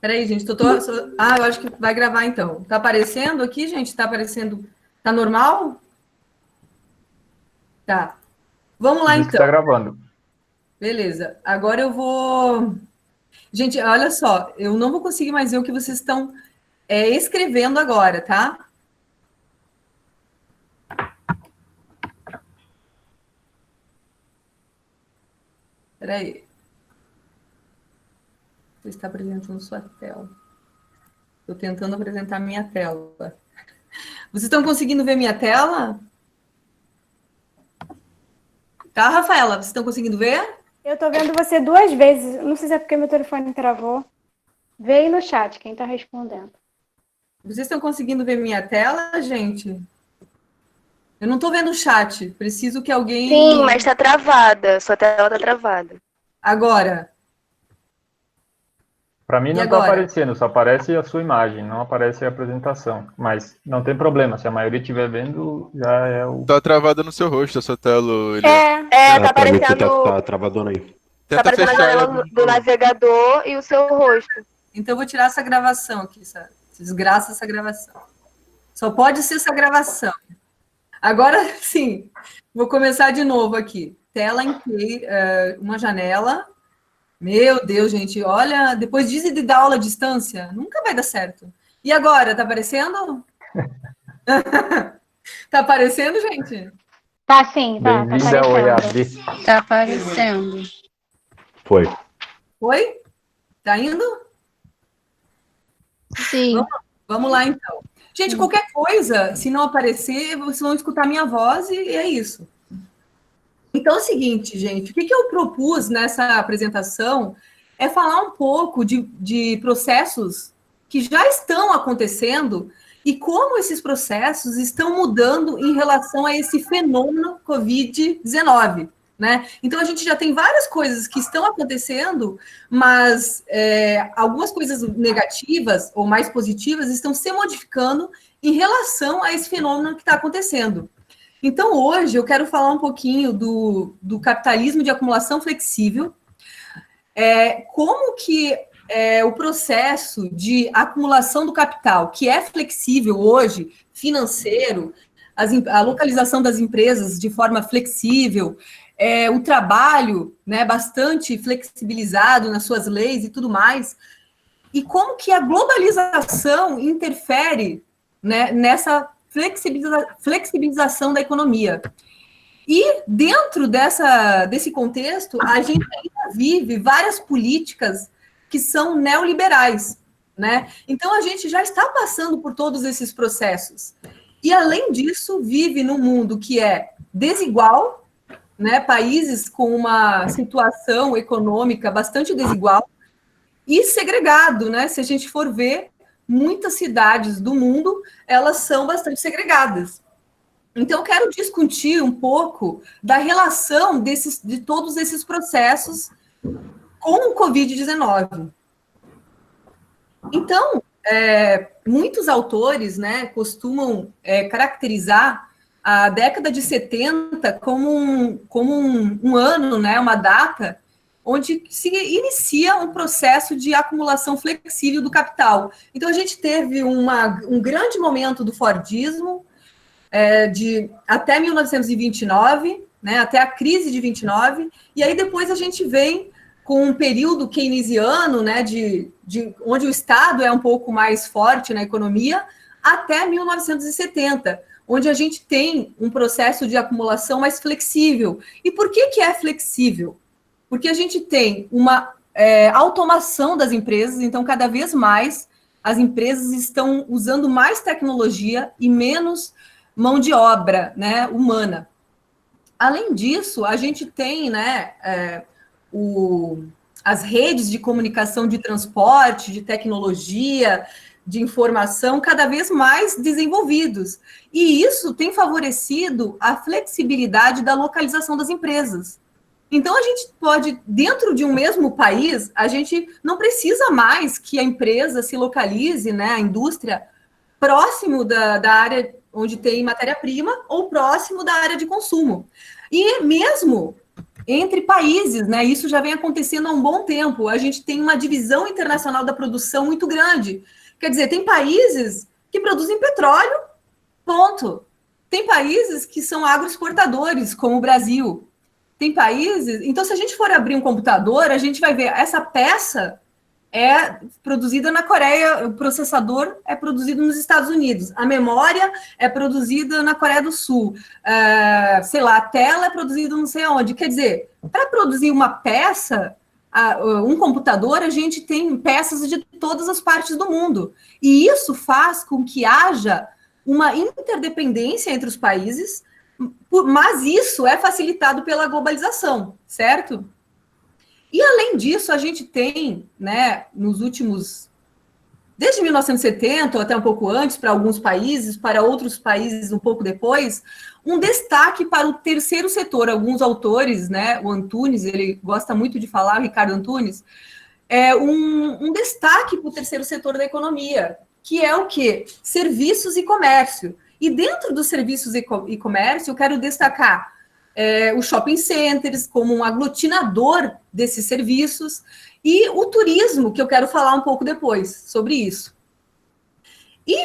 Peraí, gente, eu acho que vai gravar então. Tá aparecendo aqui, gente? Tá aparecendo? Tá normal? Tá. Vamos lá Diz que então. está gravando. Beleza. Agora eu vou. Gente, olha só, eu não vou conseguir mais ver o que vocês estão escrevendo agora, tá? Peraí. Você está apresentando sua tela. Estou tentando apresentar minha tela. Vocês estão conseguindo ver minha tela? Tá, Rafaela? Vocês estão conseguindo ver? Eu tô vendo você 2 vezes. Não sei se é porque meu telefone travou. Vê aí no chat quem tá respondendo. Vocês estão conseguindo ver minha tela, gente? Eu não estou vendo o chat. Preciso que alguém. Sim, mas tá travada. Sua tela tá travada. Agora. Para mim E não está agora? aparecendo, só aparece a sua imagem, não aparece a apresentação. Mas não tem problema, se a maioria estiver vendo, já é o. Tá travada no seu rosto a sua tela, Tá pra mim aparecendo. tá travadona aí. Tá Tenta aparecendo a fechar janela do navegador e o seu rosto. Então eu vou tirar essa gravação aqui, essa desgraça essa gravação. Só pode ser essa gravação. Agora sim, vou começar de novo aqui. Tela inteira, uma janela. Meu Deus, gente, olha, depois de dar aula à distância, nunca vai dar certo. E agora, tá aparecendo? Tá aparecendo, gente? Tá sim, tá Bem-vinda ao aparecendo. EAD. Tá aparecendo. Foi. Oi? Tá indo? Sim. Vamos lá, então. Gente, qualquer coisa, se não aparecer, vocês vão escutar minha voz e é isso. Então é o seguinte, gente, o que eu propus nessa apresentação é falar um pouco de processos que já estão acontecendo e como esses processos estão mudando em relação a esse fenômeno Covid-19. Né? Então, a gente já tem várias coisas que estão acontecendo, mas algumas coisas negativas ou mais positivas estão se modificando em relação a esse fenômeno que está acontecendo. Então, hoje, eu quero falar um pouquinho do capitalismo de acumulação flexível, como que o processo de acumulação do capital, que é flexível hoje, financeiro, a localização das empresas de forma flexível, o trabalho, né, bastante flexibilizado nas suas leis e tudo mais, e como que a globalização interfere, né, nessa flexibilização da economia. E dentro desse contexto, a gente ainda vive várias políticas que são neoliberais, né? Então, a gente já está passando por todos esses processos. E, além disso, vive num mundo que é desigual, né? Países com uma situação econômica bastante desigual e segregado, né? Se a gente for ver, muitas cidades do mundo, elas são bastante segregadas. Então, eu quero discutir um pouco da relação de todos esses processos com o Covid-19. Então, muitos autores, né, costumam caracterizar a década de 70 como um ano, né, uma data, onde se inicia um processo de acumulação flexível do capital. Então, a gente teve um grande momento do Fordismo, até 1929, né, até a crise de 29, e aí depois a gente vem com um período keynesiano, né, onde o Estado é um pouco mais forte na economia, até 1970, onde a gente tem um processo de acumulação mais flexível. E por que é flexível? Porque a gente tem uma automação das empresas, então cada vez mais as empresas estão usando mais tecnologia e menos mão de obra, né, humana. Além disso, a gente tem, né, as redes de comunicação, de transporte, de tecnologia, de informação cada vez mais desenvolvidos. E isso tem favorecido a flexibilidade da localização das empresas. Então, a gente pode, dentro de um mesmo país, a gente não precisa mais que a empresa se localize, né, a indústria, próximo da área onde tem matéria-prima ou próximo da área de consumo. E mesmo entre países, né? Isso já vem acontecendo há um bom tempo. A gente tem uma divisão internacional da produção muito grande. Quer dizer, tem países que produzem petróleo, ponto. Tem países que são agroexportadores, como o Brasil. Tem países... Então, se a gente for abrir um computador, a gente vai ver essa peça é produzida na Coreia, o processador é produzido nos Estados Unidos, a memória é produzida na Coreia do Sul, sei lá, a tela é produzida não sei onde. Quer dizer, para produzir uma peça, um computador, a gente tem peças de todas as partes do mundo. E isso faz com que haja uma interdependência entre os países, mas isso é facilitado pela globalização, certo? E, além disso, a gente tem, né, nos últimos... Desde 1970, ou até um pouco antes, para alguns países, para outros países um pouco depois, um destaque para o terceiro setor. Alguns autores, né, o Antunes, ele gosta muito de falar, o Ricardo Antunes, um destaque para o terceiro setor da economia, que é o quê? Serviços e comércio. E dentro dos serviços e comércio, eu quero destacar os shopping centers como um aglutinador desses serviços e o turismo, que eu quero falar um pouco depois sobre isso. E,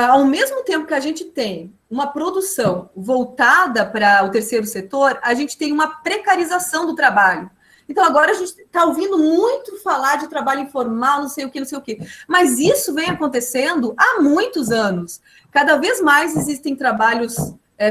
ao mesmo tempo que a gente tem uma produção voltada para o terceiro setor, a gente tem uma precarização do trabalho. Então, agora a gente está ouvindo muito falar de trabalho informal, não sei o que, mas isso vem acontecendo há muitos anos. Cada vez mais existem trabalhos...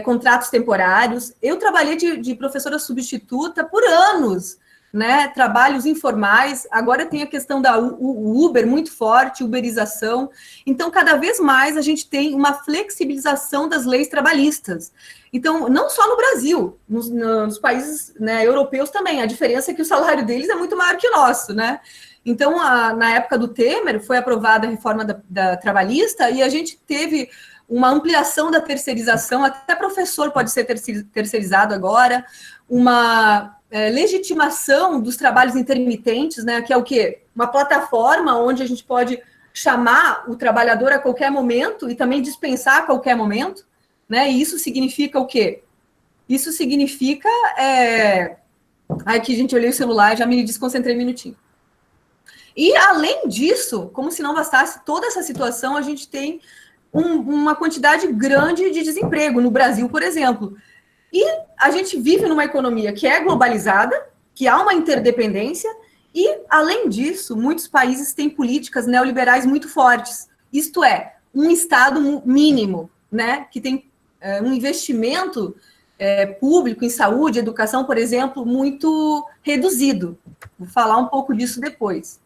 contratos temporários. Eu trabalhei de professora substituta por anos, né? Trabalhos informais. Agora tem a questão da Uber muito forte, uberização. Então, cada vez mais a gente tem uma flexibilização das leis trabalhistas. Então, não só no Brasil, nos países, né, europeus também. A diferença é que o salário deles é muito maior que o nosso, né? Então, na época do Temer, foi aprovada a reforma da trabalhista e a gente teve uma ampliação da terceirização, até professor pode ser terceirizado agora, uma legitimação dos trabalhos intermitentes, né, que é o quê? Uma plataforma onde a gente pode chamar o trabalhador a qualquer momento e também dispensar a qualquer momento, né, e isso significa o quê? Isso significa... Aqui, gente, eu olhei o celular, já me desconcentrei um minutinho. E, além disso, como se não bastasse toda essa situação, a gente tem uma quantidade grande de desemprego no Brasil, por exemplo. E a gente vive numa economia que é globalizada, que há uma interdependência, e, além disso, muitos países têm políticas neoliberais muito fortes. Isto é, um Estado mínimo, né, que tem um investimento público em saúde, educação, por exemplo, muito reduzido. Vou falar um pouco disso depois.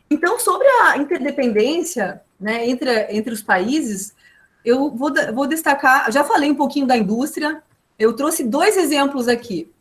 Então, sobre a interdependência, né, entre os países, eu vou destacar, já falei um pouquinho da indústria, eu trouxe 2 exemplos aqui,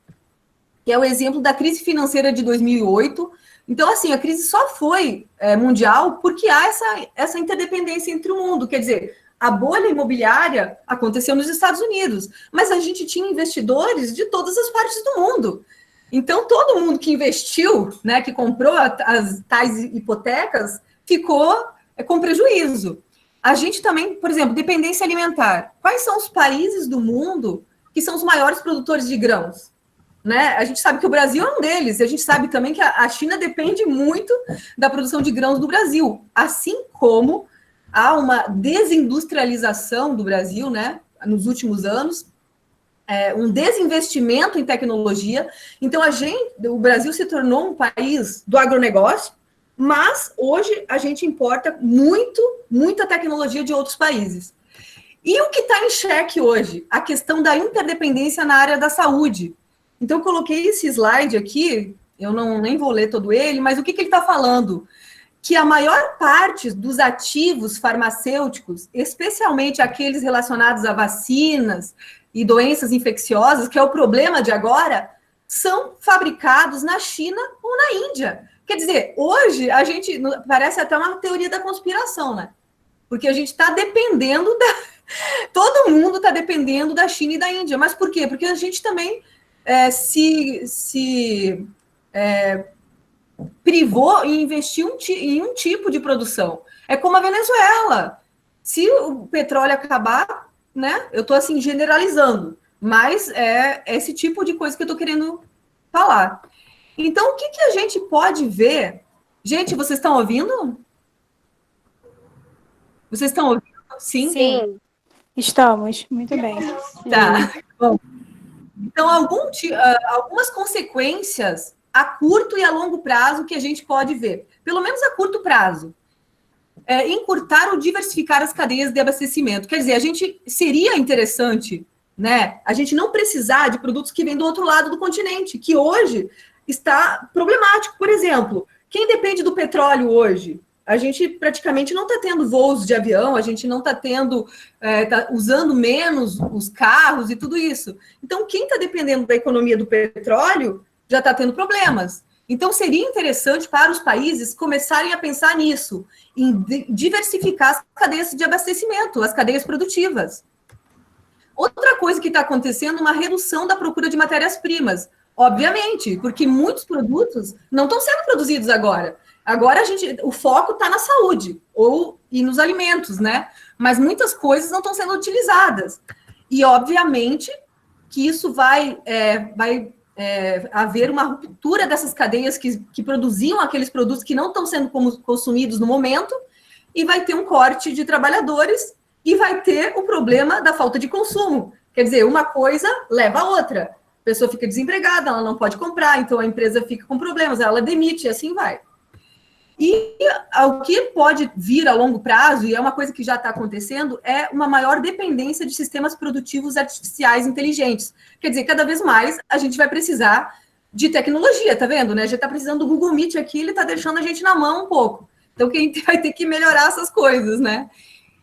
que é o exemplo da crise financeira de 2008. Então, assim, a crise só foi mundial porque há essa interdependência entre o mundo, quer dizer, a bolha imobiliária aconteceu nos Estados Unidos, mas a gente tinha investidores de todas as partes do mundo. Então, todo mundo que investiu, né, que comprou as tais hipotecas, ficou com prejuízo. A gente também, por exemplo, dependência alimentar. Quais são os países do mundo que são os maiores produtores de grãos? Né? A gente sabe que o Brasil é um deles, e a gente sabe também que a China depende muito da produção de grãos do Brasil, assim como há uma desindustrialização do Brasil, né, nos últimos anos, um desinvestimento em tecnologia. Então, o Brasil se tornou um país do agronegócio, mas hoje a gente importa muita tecnologia de outros países. E o que está em xeque hoje? A questão da interdependência na área da saúde. Então, eu coloquei esse slide aqui, eu nem vou ler todo ele, mas o que ele está falando? Que a maior parte dos ativos farmacêuticos, especialmente aqueles relacionados a vacinas e doenças infecciosas, que é o problema de agora, são fabricados na China ou na Índia. Quer dizer, hoje a gente parece até uma teoria da conspiração, né? Porque a gente está dependendo todo mundo está dependendo da China e da Índia. Mas por quê? Porque a gente também se privou e investiu em um tipo de produção. É como a Venezuela. Se o petróleo acabar, né? Eu estou assim generalizando, mas é esse tipo de coisa que eu estou querendo falar. Então, o que a gente pode ver? Gente, vocês estão ouvindo? Vocês estão ouvindo? Sim? Sim. Estamos, muito bem. Tá. Bom. Então, algumas consequências a curto e a longo prazo que a gente pode ver. Pelo menos a curto prazo. Encurtar ou diversificar as cadeias de abastecimento. Quer dizer, seria interessante, né, a gente não precisar de produtos que vêm do outro lado do continente, que hoje está problemático. Por exemplo, quem depende do petróleo hoje? A gente praticamente não está tendo voos de avião, a gente não está tendo, está usando menos os carros e tudo isso. Então, quem está dependendo da economia do petróleo já está tendo problemas. Então, seria interessante para os países começarem a pensar nisso, em diversificar as cadeias de abastecimento, as cadeias produtivas. Outra coisa que está acontecendo é uma redução da procura de matérias-primas, obviamente, porque muitos produtos não estão sendo produzidos agora. Agora o foco está na saúde e nos alimentos, né? Mas muitas coisas não estão sendo utilizadas. E, obviamente, que isso vai haver uma ruptura dessas cadeias que produziam aqueles produtos que não estão sendo consumidos no momento, e vai ter um corte de trabalhadores e vai ter o problema da falta de consumo. Quer dizer, uma coisa leva a outra. A pessoa fica desempregada, ela não pode comprar, então a empresa fica com problemas, ela demite e assim vai. E o que pode vir a longo prazo, e é uma coisa que já está acontecendo, é uma maior dependência de sistemas produtivos artificiais inteligentes. Quer dizer, cada vez mais a gente vai precisar de tecnologia, tá vendo? Né? Já está precisando do Google Meet aqui, ele está deixando a gente na mão um pouco. Então, quem vai ter que melhorar essas coisas, né?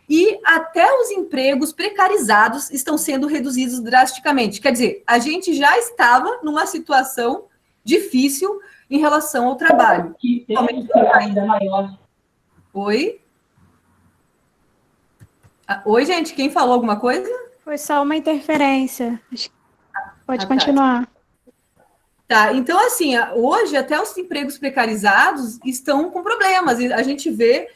E até os empregos precarizados estão sendo reduzidos drasticamente. Quer dizer, a gente já estava numa situação difícil em relação ao trabalho. Ainda maior. Oi? Oi, gente, quem falou alguma coisa? Foi só uma interferência. Pode continuar. Tá, então assim, hoje até os empregos precarizados estão com problemas. A gente vê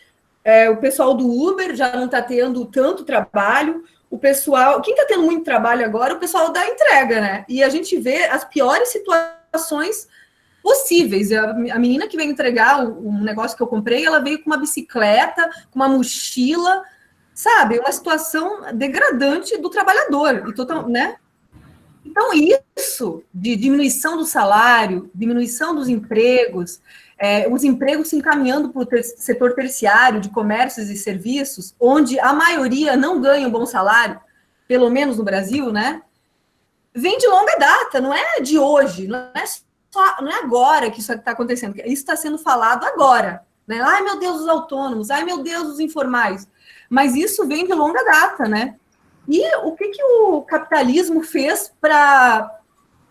o pessoal do Uber já não está tendo tanto trabalho, o pessoal... Quem está tendo muito trabalho agora é o pessoal da entrega, né? E a gente vê as piores situações possíveis. A menina que veio entregar um negócio que eu comprei, ela veio com uma bicicleta, com uma mochila, sabe? Uma situação degradante do trabalhador, e total, né? Então, isso de diminuição do salário, diminuição dos empregos, os empregos se encaminhando para o setor terciário de comércios e serviços, onde a maioria não ganha um bom salário, pelo menos no Brasil, né? Vem de longa data, não é de hoje, não é agora que isso está acontecendo, isso está sendo falado agora, né? Ai, meu Deus, os autônomos, ai, meu Deus, os informais. Mas isso vem de longa data, né? E o que o capitalismo fez para...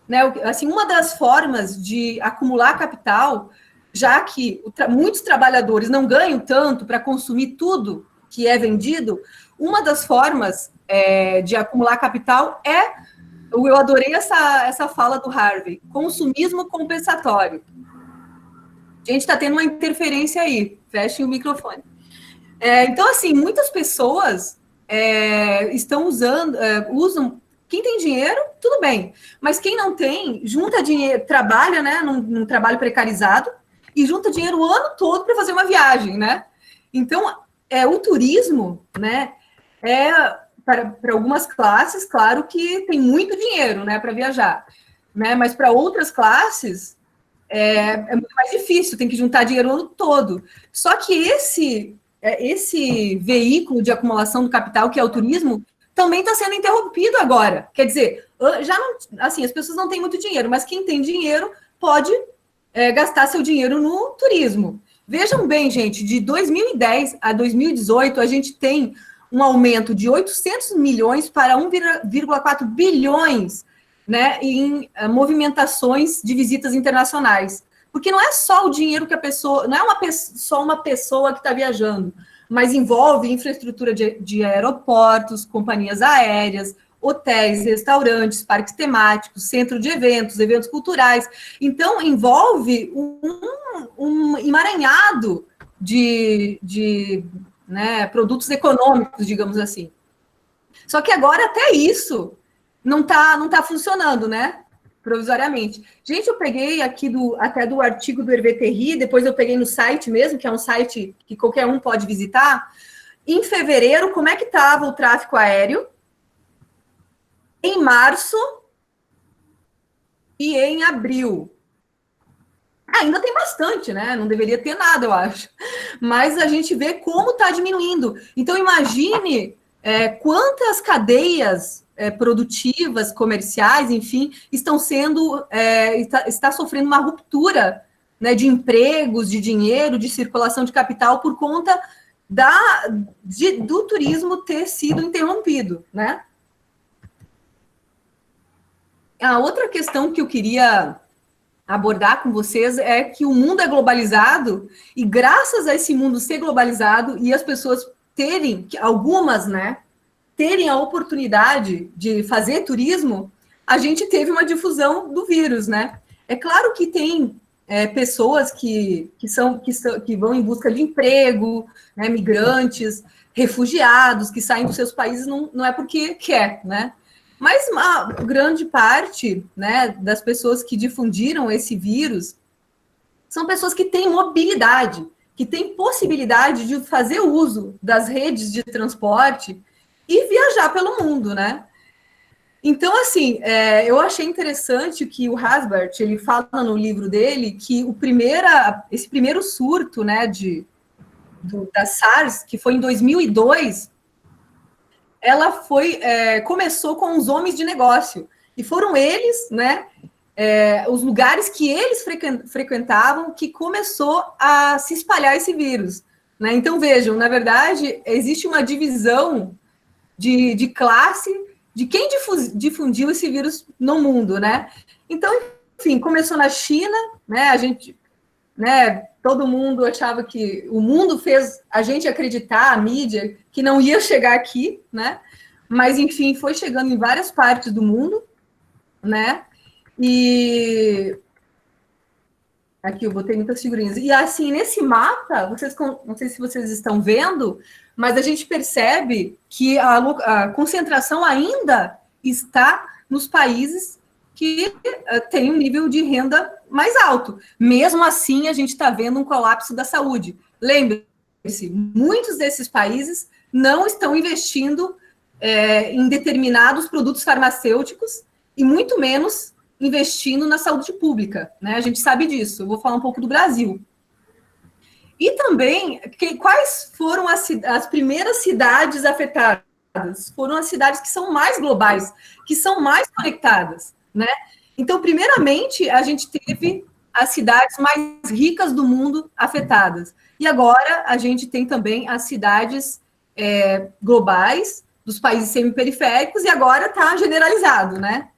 Né, assim, uma das formas de acumular capital, já que muitos trabalhadores não ganham tanto para consumir tudo que é vendido, uma das formas de acumular capital eu adorei essa fala do Harvey, consumismo compensatório. A gente está tendo uma interferência aí, fechem o microfone. Então, assim, muitas pessoas usam, quem tem dinheiro, tudo bem, mas quem não tem, junta dinheiro, trabalha, né, num trabalho precarizado, e junta dinheiro o ano todo para fazer uma viagem, né? Então, o turismo, né, para algumas classes, claro que tem muito dinheiro, né, para viajar, né, mas para outras classes é muito mais difícil, tem que juntar dinheiro o ano todo. Só que esse veículo de acumulação do capital, que é o turismo, também está sendo interrompido agora. Quer dizer, já não, assim, as pessoas não têm muito dinheiro, mas quem tem dinheiro pode gastar seu dinheiro no turismo. Vejam bem, gente, de 2010 a 2018, a gente tem um aumento de 800 milhões para 1,4 bilhões, né, em movimentações de visitas internacionais. Porque não é só o dinheiro que a pessoa... Não é só uma pessoa que está viajando, mas envolve infraestrutura de aeroportos, companhias aéreas, hotéis, restaurantes, parques temáticos, centro de eventos culturais. Então, envolve um emaranhado de né, produtos econômicos, digamos assim. Só que agora até isso não tá funcionando, né? provisoriamente. Gente, eu peguei aqui até do artigo do Hervé Terry, depois eu peguei no site mesmo, que é um site que qualquer um pode visitar. Em fevereiro, como é que estava o tráfego aéreo? Em março e em abril. Ainda tem bastante, né? Não deveria ter nada, eu acho. Mas a gente vê como está diminuindo. Então, imagine quantas cadeias produtivas, comerciais, enfim, estão sendo, está sofrendo uma ruptura, né, de empregos, de dinheiro, de circulação de capital por conta do turismo ter sido interrompido, né? A outra questão que eu queria abordar com vocês é que o mundo é globalizado e graças a esse mundo ser globalizado e as pessoas terem, algumas, né, terem a oportunidade de fazer turismo, a gente teve uma difusão do vírus, né? É claro que tem pessoas que vão em busca de emprego, né, migrantes, refugiados, que saem dos seus países, não é porque quer, né? Mas uma grande parte, né, das pessoas que difundiram esse vírus são pessoas que têm mobilidade, que têm possibilidade de fazer uso das redes de transporte e viajar pelo mundo, né? Então, assim, eu achei interessante que o Hasbart, ele fala no livro dele que esse primeiro surto, né, da SARS, que foi em 2002, ela começou com os homens de negócio, e foram eles, né, os lugares que eles frequentavam, que começou a se espalhar esse vírus, né? Então, vejam, na verdade, existe uma divisão de classe de quem difundiu esse vírus no mundo, né? Então, enfim, começou na China, né? A gente, né? Todo mundo achava que o mundo fez a gente acreditar, a mídia, que não ia chegar aqui, né? Mas, enfim, foi chegando em várias partes do mundo, né? E aqui eu botei muitas figurinhas. E assim, nesse mapa, não sei se vocês estão vendo, mas a gente percebe que a concentração ainda está nos países que têm um nível de renda mais alto. Mesmo assim, a gente está vendo um colapso da saúde. Lembre-se, muitos desses países não estão investindo em determinados produtos farmacêuticos e muito menos investindo na saúde pública, né? A gente sabe disso. Eu vou falar um pouco do Brasil. E também, quais foram as primeiras cidades afetadas? Foram as cidades que são mais globais, que são mais conectadas, né? Então, primeiramente, a gente teve as cidades mais ricas do mundo afetadas. E agora, a gente tem também as cidades globais, dos países semiperiféricos, e agora está generalizado, né?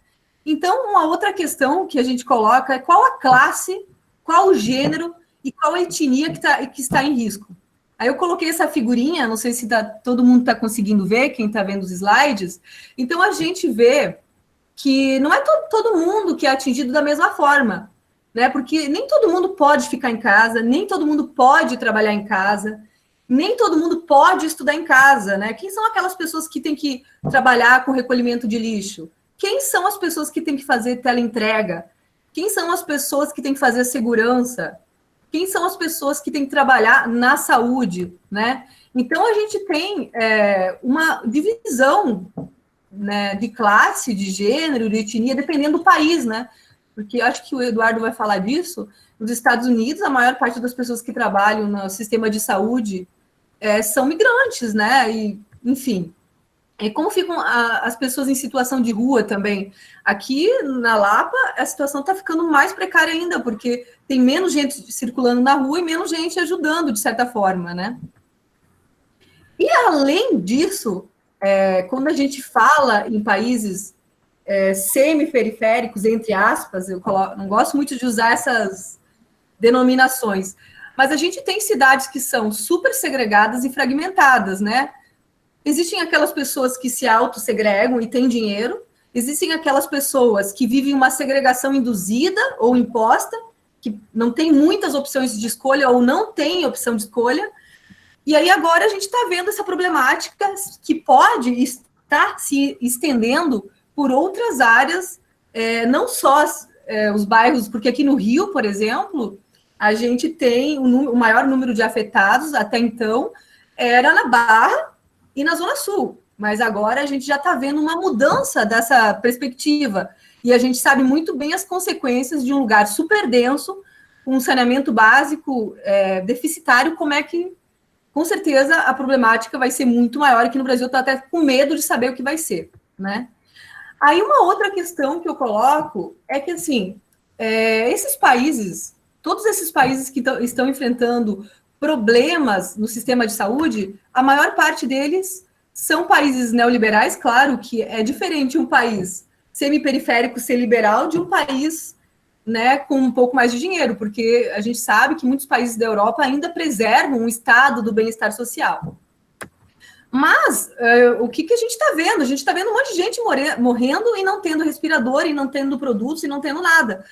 Então, uma outra questão que a gente coloca é qual a classe, qual o gênero e qual a etnia que está em risco. Aí eu coloquei essa figurinha, não sei se todo mundo está conseguindo ver, quem está vendo os slides. Então, a gente vê que não é todo mundo que é atingido da mesma forma, né? Porque nem todo mundo pode ficar em casa, nem todo mundo pode trabalhar em casa, nem todo mundo pode estudar em casa, né? Quem são aquelas pessoas que têm que trabalhar com recolhimento de lixo? Quem são as pessoas que têm que fazer teleentrega? Quem são as pessoas que têm que fazer segurança? Quem são as pessoas que têm que trabalhar na saúde, né? Então, a gente tem uma divisão, né, de classe, de gênero, de etnia, dependendo do país, né? Porque acho que o Eduardo vai falar disso. Nos Estados Unidos, a maior parte das pessoas que trabalham no sistema de saúde são migrantes, né? E, enfim... E como ficam as pessoas em situação de rua também? Aqui na Lapa, a situação está ficando mais precária ainda, porque tem menos gente circulando na rua e menos gente ajudando, de certa forma, né? E, além disso, quando a gente fala em países semi-periféricos, entre aspas, eu não gosto muito de usar essas denominações, mas a gente tem cidades que são super segregadas e fragmentadas, né? Existem aquelas pessoas que se autossegregam e têm dinheiro, existem aquelas pessoas que vivem uma segregação induzida ou imposta, que não tem muitas opções de escolha ou não tem opção de escolha, e aí agora a gente está vendo essa problemática que pode estar se estendendo por outras áreas não só os bairros, porque aqui no Rio, por exemplo, a gente tem o maior número de afetados até então era na Barra e na Zona Sul, mas agora a gente já está vendo uma mudança dessa perspectiva, e a gente sabe muito bem as consequências de um lugar super denso, com um saneamento básico deficitário, como é que, com certeza, a problemática vai ser muito maior, e aqui no Brasil eu estou até com medo de saber o que vai ser, né? Aí uma outra questão que eu coloco é que, assim, esses países, todos esses países que estão enfrentando problemas no sistema de saúde, a maior parte deles são países neoliberais, claro que é diferente um país semiperiférico ser liberal de um país, né, com um pouco mais de dinheiro, porque a gente sabe que muitos países da Europa ainda preservam um estado do bem-estar social. Mas o que a gente está vendo? A gente está vendo um monte de gente morrendo e não tendo respirador, e não tendo produtos, e não tendo nada.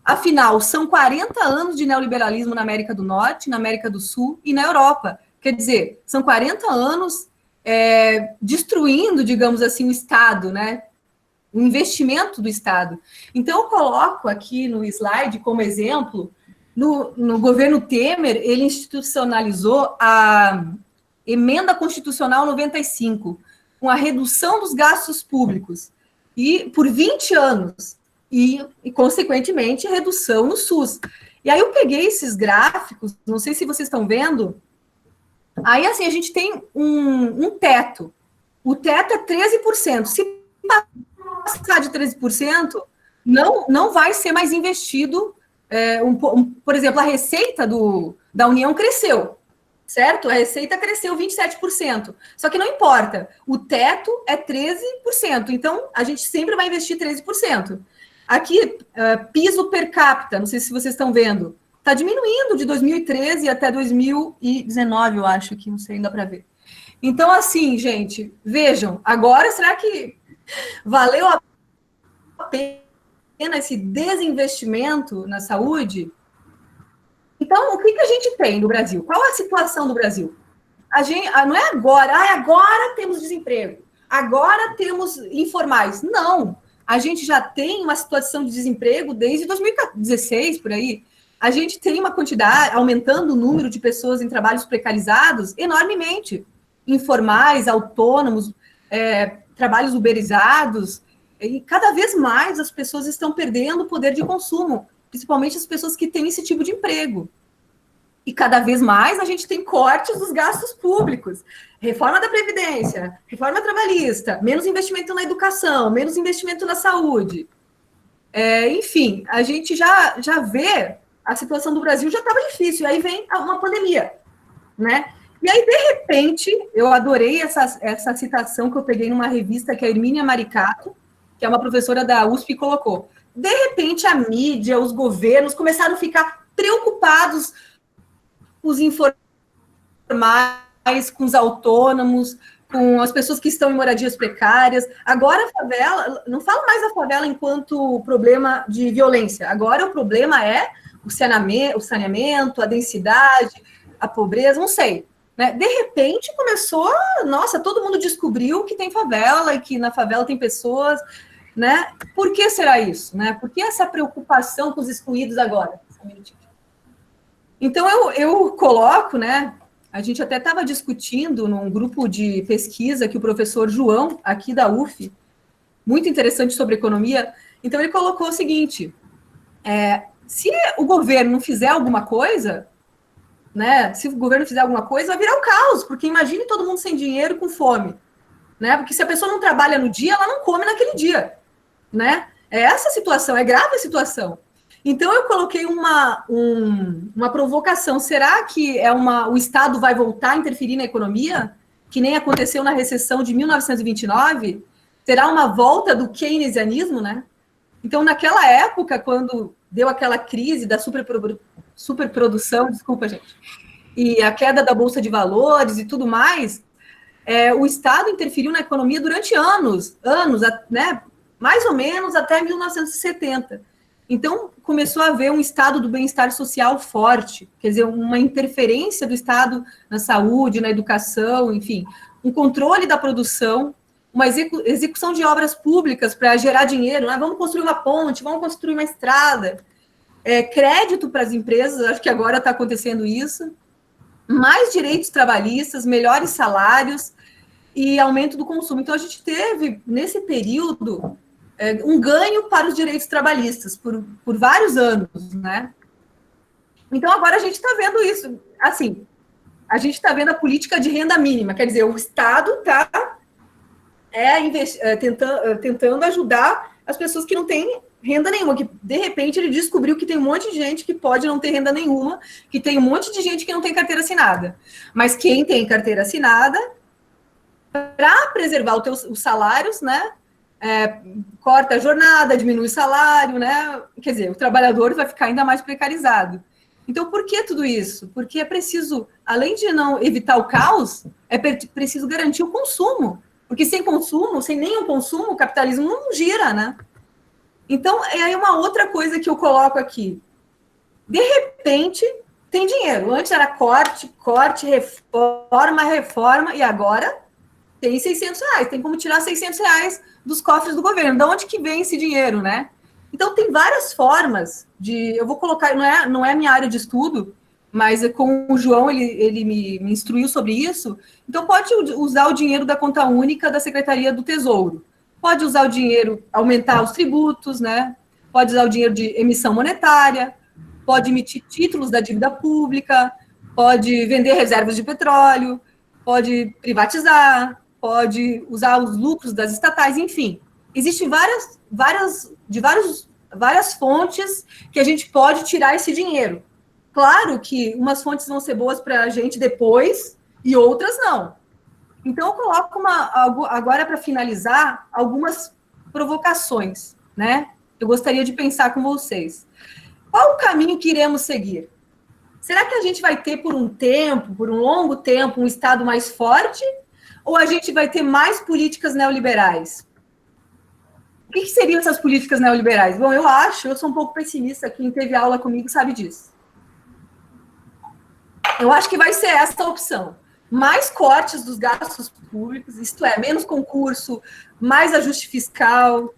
Afinal, são 40 anos de neoliberalismo na América do Norte, na América do Sul e na Europa. Quer dizer, são 40 anos destruindo, digamos assim, o Estado, né? O investimento do Estado. Então, eu coloco aqui no slide como exemplo, no governo Temer, ele institucionalizou a Emenda Constitucional 95, com a redução dos gastos públicos, e por 20 anos, e consequentemente, redução no SUS. E aí eu peguei esses gráficos, não sei se vocês estão vendo, aí assim, a gente tem um teto, o teto é 13%, se passar de 13%, não vai ser mais investido, por exemplo, a receita da União cresceu, certo? A receita cresceu 27%. Só que não importa. O teto é 13%. Então, a gente sempre vai investir 13%. Aqui, piso per capita, não sei se vocês estão vendo, está diminuindo de 2013 até 2019, eu acho que, não sei, ainda para ver. Então, assim, gente, vejam, agora, será que valeu a pena esse desinvestimento na saúde? Então, o que a gente tem no Brasil? Qual é a situação do Brasil? Não é agora temos desemprego, agora temos informais. Não, a gente já tem uma situação de desemprego desde 2016, por aí. A gente tem uma quantidade, aumentando o número de pessoas em trabalhos precarizados enormemente. Informais, autônomos, trabalhos uberizados, e cada vez mais as pessoas estão perdendo o poder de consumo, principalmente as pessoas que têm esse tipo de emprego. E cada vez mais a gente tem cortes dos gastos públicos, reforma da Previdência, reforma trabalhista, menos investimento na educação, menos investimento na saúde. Enfim, a gente já vê, a situação do Brasil já estava difícil, aí vem uma pandemia, né? E aí, de repente, eu adorei essa citação que eu peguei numa revista que a Hermínia Maricato, que é uma professora da USP, colocou. De repente, a mídia, os governos começaram a ficar preocupados com os informais, com os autônomos, com as pessoas que estão em moradias precárias. Agora a favela, não falo mais da favela enquanto problema de violência, agora o problema é o saneamento, a densidade, a pobreza, não sei. Né? De repente começou, nossa, todo mundo descobriu que tem favela e que na favela tem pessoas, né? Por que será isso? Né? Por que essa preocupação com os excluídos agora? Então eu coloco, né? A gente até estava discutindo num grupo de pesquisa que o professor João, aqui da UF, muito interessante sobre economia, então ele colocou o seguinte, se o governo não fizer alguma coisa, né? Se o governo fizer alguma coisa, vai virar um caos, porque imagine todo mundo sem dinheiro, com fome, né? Porque se a pessoa não trabalha no dia, ela não come naquele dia, né? É essa a situação, é grave a situação. Então eu coloquei uma provocação. Será que o Estado vai voltar a interferir na economia, que nem aconteceu na recessão de 1929? Terá uma volta do keynesianismo, né? Então, naquela época, quando deu aquela crise da superprodução, desculpa, gente, e a queda da Bolsa de Valores e tudo mais, o Estado interferiu na economia durante anos, né, mais ou menos até 1970. Então, começou a haver um estado do bem-estar social forte, quer dizer, uma interferência do Estado na saúde, na educação, enfim, um controle da produção, uma execução de obras públicas para gerar dinheiro, né? Vamos construir uma ponte, vamos construir uma estrada, crédito para as empresas, acho que agora está acontecendo isso, mais direitos trabalhistas, melhores salários e aumento do consumo. Então, a gente teve, nesse período, um ganho para os direitos trabalhistas por vários anos, né? Então, agora a gente está vendo isso, assim, a gente está vendo a política de renda mínima, quer dizer, o Estado está tentando ajudar as pessoas que não têm renda nenhuma, que de repente ele descobriu que tem um monte de gente que pode não ter renda nenhuma, que tem um monte de gente que não tem carteira assinada. Mas quem tem carteira assinada, para preservar os salários, né, corta a jornada, diminui o salário, né, quer dizer, o trabalhador vai ficar ainda mais precarizado. Então, por que tudo isso? Porque é preciso, além de não evitar o caos, é preciso garantir o consumo. Porque sem consumo, sem nenhum consumo, o capitalismo não gira, né? Então, é aí uma outra coisa que eu coloco aqui. De repente, tem dinheiro. Antes era corte, reforma, e agora tem R$600. Tem como tirar R$600 dos cofres do governo. De onde que vem esse dinheiro, né? Então, tem várias formas de... Eu vou colocar... Não é minha área de estudo, mas com o João, ele me instruiu sobre isso. Então, pode usar o dinheiro da conta única da Secretaria do Tesouro. Pode usar o dinheiro, aumentar os tributos, né? Pode usar o dinheiro de emissão monetária, pode emitir títulos da dívida pública, pode vender reservas de petróleo, pode privatizar, pode usar os lucros das estatais, enfim. Existem várias fontes que a gente pode tirar esse dinheiro. Claro que umas fontes vão ser boas para a gente depois e outras não. Então, eu coloco agora, para finalizar, algumas provocações, né? Eu gostaria de pensar com vocês. Qual o caminho que iremos seguir? Será que a gente vai ter por um longo tempo, um Estado mais forte? Ou a gente vai ter mais políticas neoliberais? O que seriam essas políticas neoliberais? Bom, eu sou um pouco pessimista, quem teve aula comigo sabe disso. Eu acho que vai ser essa a opção. Mais cortes dos gastos públicos, isto é, menos concurso, mais ajuste fiscal,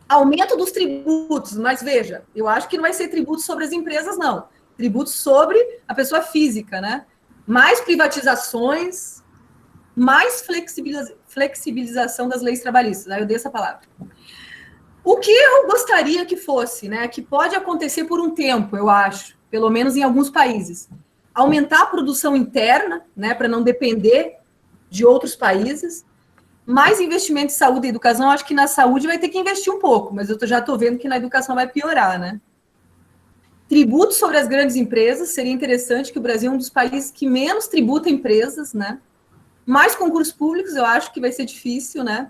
aumento dos tributos, mas veja, eu acho que não vai ser tributo sobre as empresas, não. Tributo sobre a pessoa física, né? Mais privatizações, mais flexibilização das leis trabalhistas. Aí eu dei essa palavra. O que eu gostaria que fosse, né? Que pode acontecer por um tempo, eu acho, pelo menos em alguns países. Aumentar a produção interna, né, para não depender de outros países, mais investimento em saúde e educação. Acho que na saúde vai ter que investir um pouco, mas eu já estou vendo que na educação vai piorar, né? Tributo sobre as grandes empresas, seria interessante, que o Brasil é um dos países que menos tributa empresas, né? Mais concursos públicos, eu acho que vai ser difícil, né?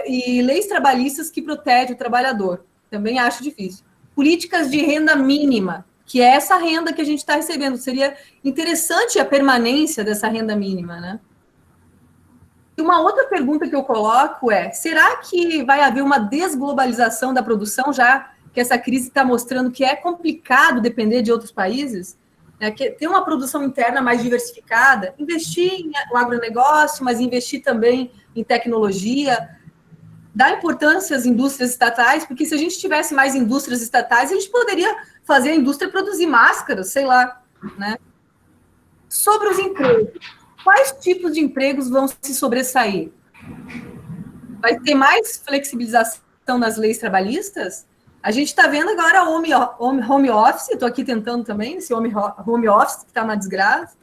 E leis trabalhistas que protegem o trabalhador, também acho difícil. Políticas de renda mínima, que é essa renda que a gente está recebendo. Seria interessante a permanência dessa renda mínima, né? E uma outra pergunta que eu coloco é, será que vai haver uma desglobalização da produção, já que essa crise está mostrando que é complicado depender de outros países? Que ter uma produção interna mais diversificada, investir no agronegócio, mas investir também em tecnologia, dar importância às indústrias estatais, porque se a gente tivesse mais indústrias estatais, a gente poderia fazer a indústria produzir máscaras, sei lá, né? Sobre os empregos, quais tipos de empregos vão se sobressair? Vai ter mais flexibilização nas leis trabalhistas? A gente está vendo agora home office, estou aqui tentando também, esse home office que está uma desgraça.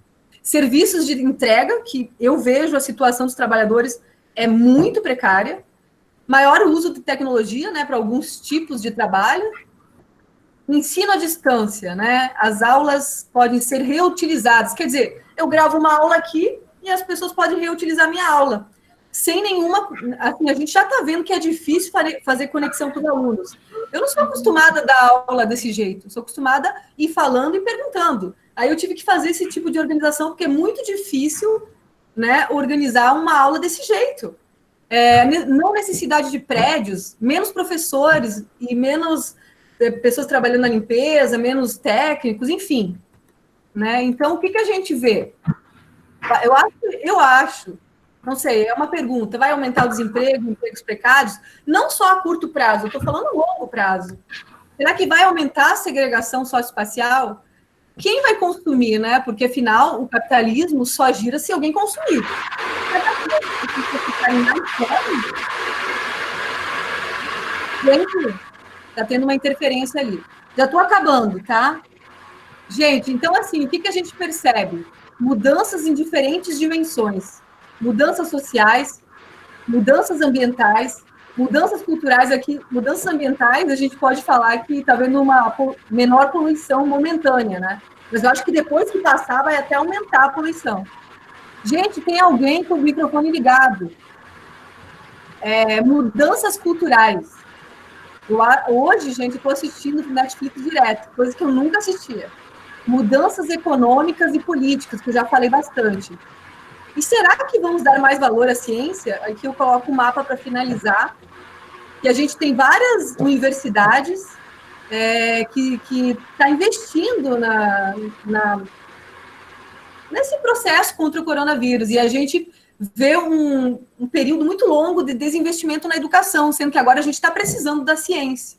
Serviços de entrega, que eu vejo a situação dos trabalhadores é muito precária. Maior uso de tecnologia, né, para alguns tipos de trabalho. Ensino à distância, né? As aulas podem ser reutilizadas. Quer dizer, eu gravo uma aula aqui e as pessoas podem reutilizar minha aula. Sem nenhuma... Assim, a gente já está vendo que é difícil fazer conexão com os alunos. Eu não sou acostumada a dar aula desse jeito. Sou acostumada a ir falando e perguntando. Aí eu tive que fazer esse tipo de organização, porque é muito difícil, né, organizar uma aula desse jeito. Não necessidade de prédios, menos professores e menos pessoas trabalhando na limpeza, menos técnicos, enfim. Né? Então, o que a gente vê? Eu acho Não sei, é uma pergunta. Vai aumentar o desemprego, empregos precários? Não só a curto prazo, eu estou falando a longo prazo. Será que vai aumentar a segregação socioespacial? Quem vai consumir, né? Porque, afinal, o capitalismo só gira se alguém consumir. Cada vez que as pessoas ficarem mais pobres, gente, está tendo uma interferência ali. Já estou acabando, tá? Gente, então, assim, o que a gente percebe? Mudanças em diferentes dimensões. Mudanças sociais, mudanças ambientais, mudanças culturais aqui, mudanças ambientais, a gente pode falar que está havendo uma menor poluição momentânea, né? Mas eu acho que depois que passar, vai até aumentar a poluição. Gente, tem alguém com o microfone ligado. Mudanças culturais. Hoje, gente, eu estou assistindo Netflix direto, coisa que eu nunca assistia. Mudanças econômicas e políticas, que eu já falei bastante. E será que vamos dar mais valor à ciência? Aqui eu coloco o mapa para finalizar. E a gente tem várias universidades que está investindo nesse processo contra o coronavírus. E a gente vê um período muito longo de desinvestimento na educação, sendo que agora a gente está precisando da ciência,